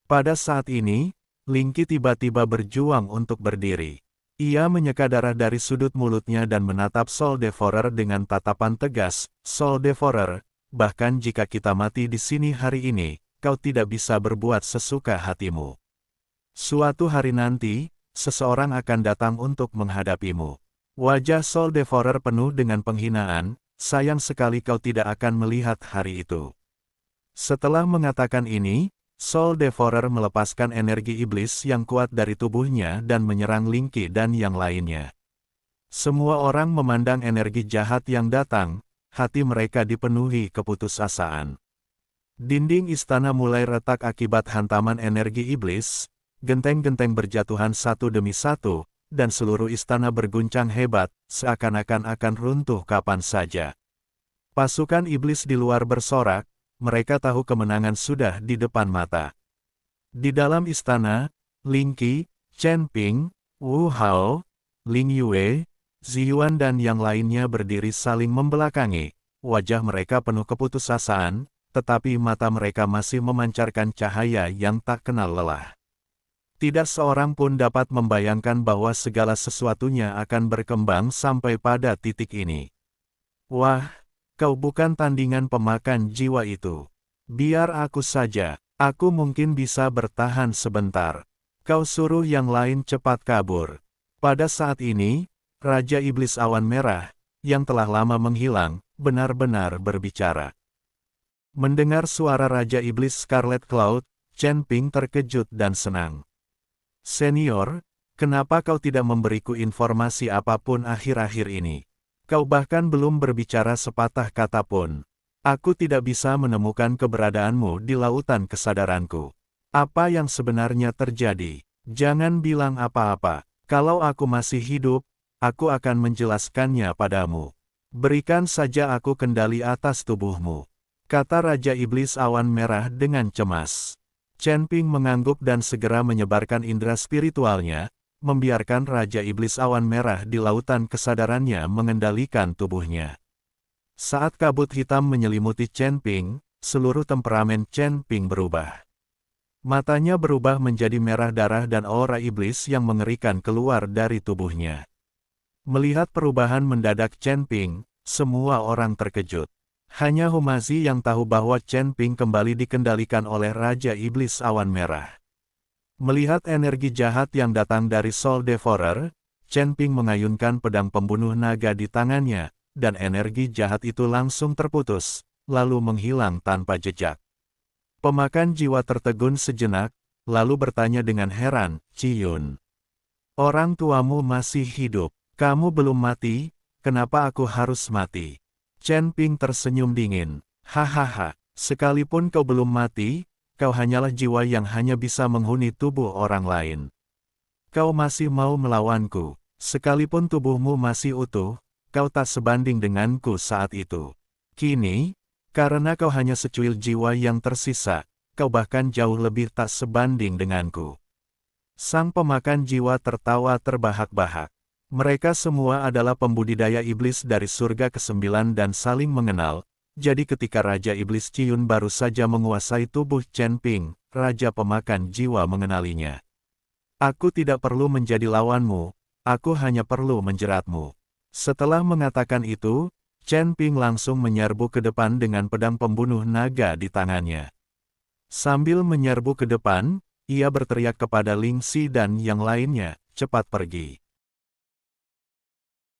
Pada saat ini, Lingxi tiba-tiba berjuang untuk berdiri. Ia menyeka darah dari sudut mulutnya dan menatap Soul Devourer dengan tatapan tegas. Soul Devourer, bahkan jika kita mati di sini hari ini, kau tidak bisa berbuat sesuka hatimu. Suatu hari nanti, seseorang akan datang untuk menghadapimu. Wajah Soul Devourer penuh dengan penghinaan, sayang sekali kau tidak akan melihat hari itu. Setelah mengatakan ini, Soul Devourer melepaskan energi iblis yang kuat dari tubuhnya dan menyerang Ling Qi dan yang lainnya. Semua orang memandang energi jahat yang datang, hati mereka dipenuhi keputusasaan. Dinding istana mulai retak akibat hantaman energi iblis, genteng-genteng berjatuhan satu demi satu, dan seluruh istana berguncang hebat, seakan-akan akan runtuh kapan saja. Pasukan iblis di luar bersorak, mereka tahu kemenangan sudah di depan mata. Di dalam istana, Ling Qi, Chen Ping, Wu Hao, Ling Yue, Ziyuan dan yang lainnya berdiri saling membelakangi. Wajah mereka penuh keputusasaan, tetapi mata mereka masih memancarkan cahaya yang tak kenal lelah. Tidak seorang pun dapat membayangkan bahwa segala sesuatunya akan berkembang sampai pada titik ini. Wah, kau bukan tandingan pemakan jiwa itu. Biar aku saja, aku mungkin bisa bertahan sebentar. Kau suruh yang lain cepat kabur. Pada saat ini, Raja Iblis Awan Merah, yang telah lama menghilang, benar-benar berbicara. Mendengar suara Raja Iblis Scarlet Cloud, Chen Ping terkejut dan senang. Senior, kenapa kau tidak memberiku informasi apapun akhir-akhir ini? Kau bahkan belum berbicara sepatah kata pun. Aku tidak bisa menemukan keberadaanmu di lautan kesadaranku. Apa yang sebenarnya terjadi? Jangan bilang apa-apa. Kalau aku masih hidup, aku akan menjelaskannya padamu. Berikan saja aku kendali atas tubuhmu, kata Raja Iblis Awan Merah dengan cemas. Chen Ping mengangguk dan segera menyebarkan indera spiritualnya, membiarkan Raja Iblis Awan Merah di lautan kesadarannya mengendalikan tubuhnya. Saat kabut hitam menyelimuti Chen Ping, seluruh temperamen Chen Ping berubah. Matanya berubah menjadi merah darah dan aura iblis yang mengerikan keluar dari tubuhnya. Melihat perubahan mendadak Chen Ping, semua orang terkejut. Hanya Humazi yang tahu bahwa Chen Ping kembali dikendalikan oleh Raja Iblis Awan Merah. Melihat energi jahat yang datang dari Soul Devourer, Chen Ping mengayunkan pedang pembunuh naga di tangannya, dan energi jahat itu langsung terputus, lalu menghilang tanpa jejak. Pemakan jiwa tertegun sejenak, lalu bertanya dengan heran, "Ciyun, orang tuamu masih hidup, kamu belum mati, kenapa aku harus mati?" Chen Ping tersenyum dingin, "Hahaha, sekalipun kau belum mati, kau hanyalah jiwa yang hanya bisa menghuni tubuh orang lain. Kau masih mau melawanku, sekalipun tubuhmu masih utuh, kau tak sebanding denganku saat itu. Kini, karena kau hanya secuil jiwa yang tersisa, kau bahkan jauh lebih tak sebanding denganku." Sang pemakan jiwa tertawa terbahak-bahak. Mereka semua adalah pembudidaya iblis dari surga ke-9 dan saling mengenal. Jadi ketika Raja Iblis Ciyun baru saja menguasai tubuh Chen Ping, Raja Pemakan Jiwa mengenalinya. "Aku tidak perlu menjadi lawanmu, aku hanya perlu menjeratmu." Setelah mengatakan itu, Chen Ping langsung menyerbu ke depan dengan pedang pembunuh naga di tangannya. Sambil menyerbu ke depan, ia berteriak kepada Ling Xi dan yang lainnya, "Cepat pergi.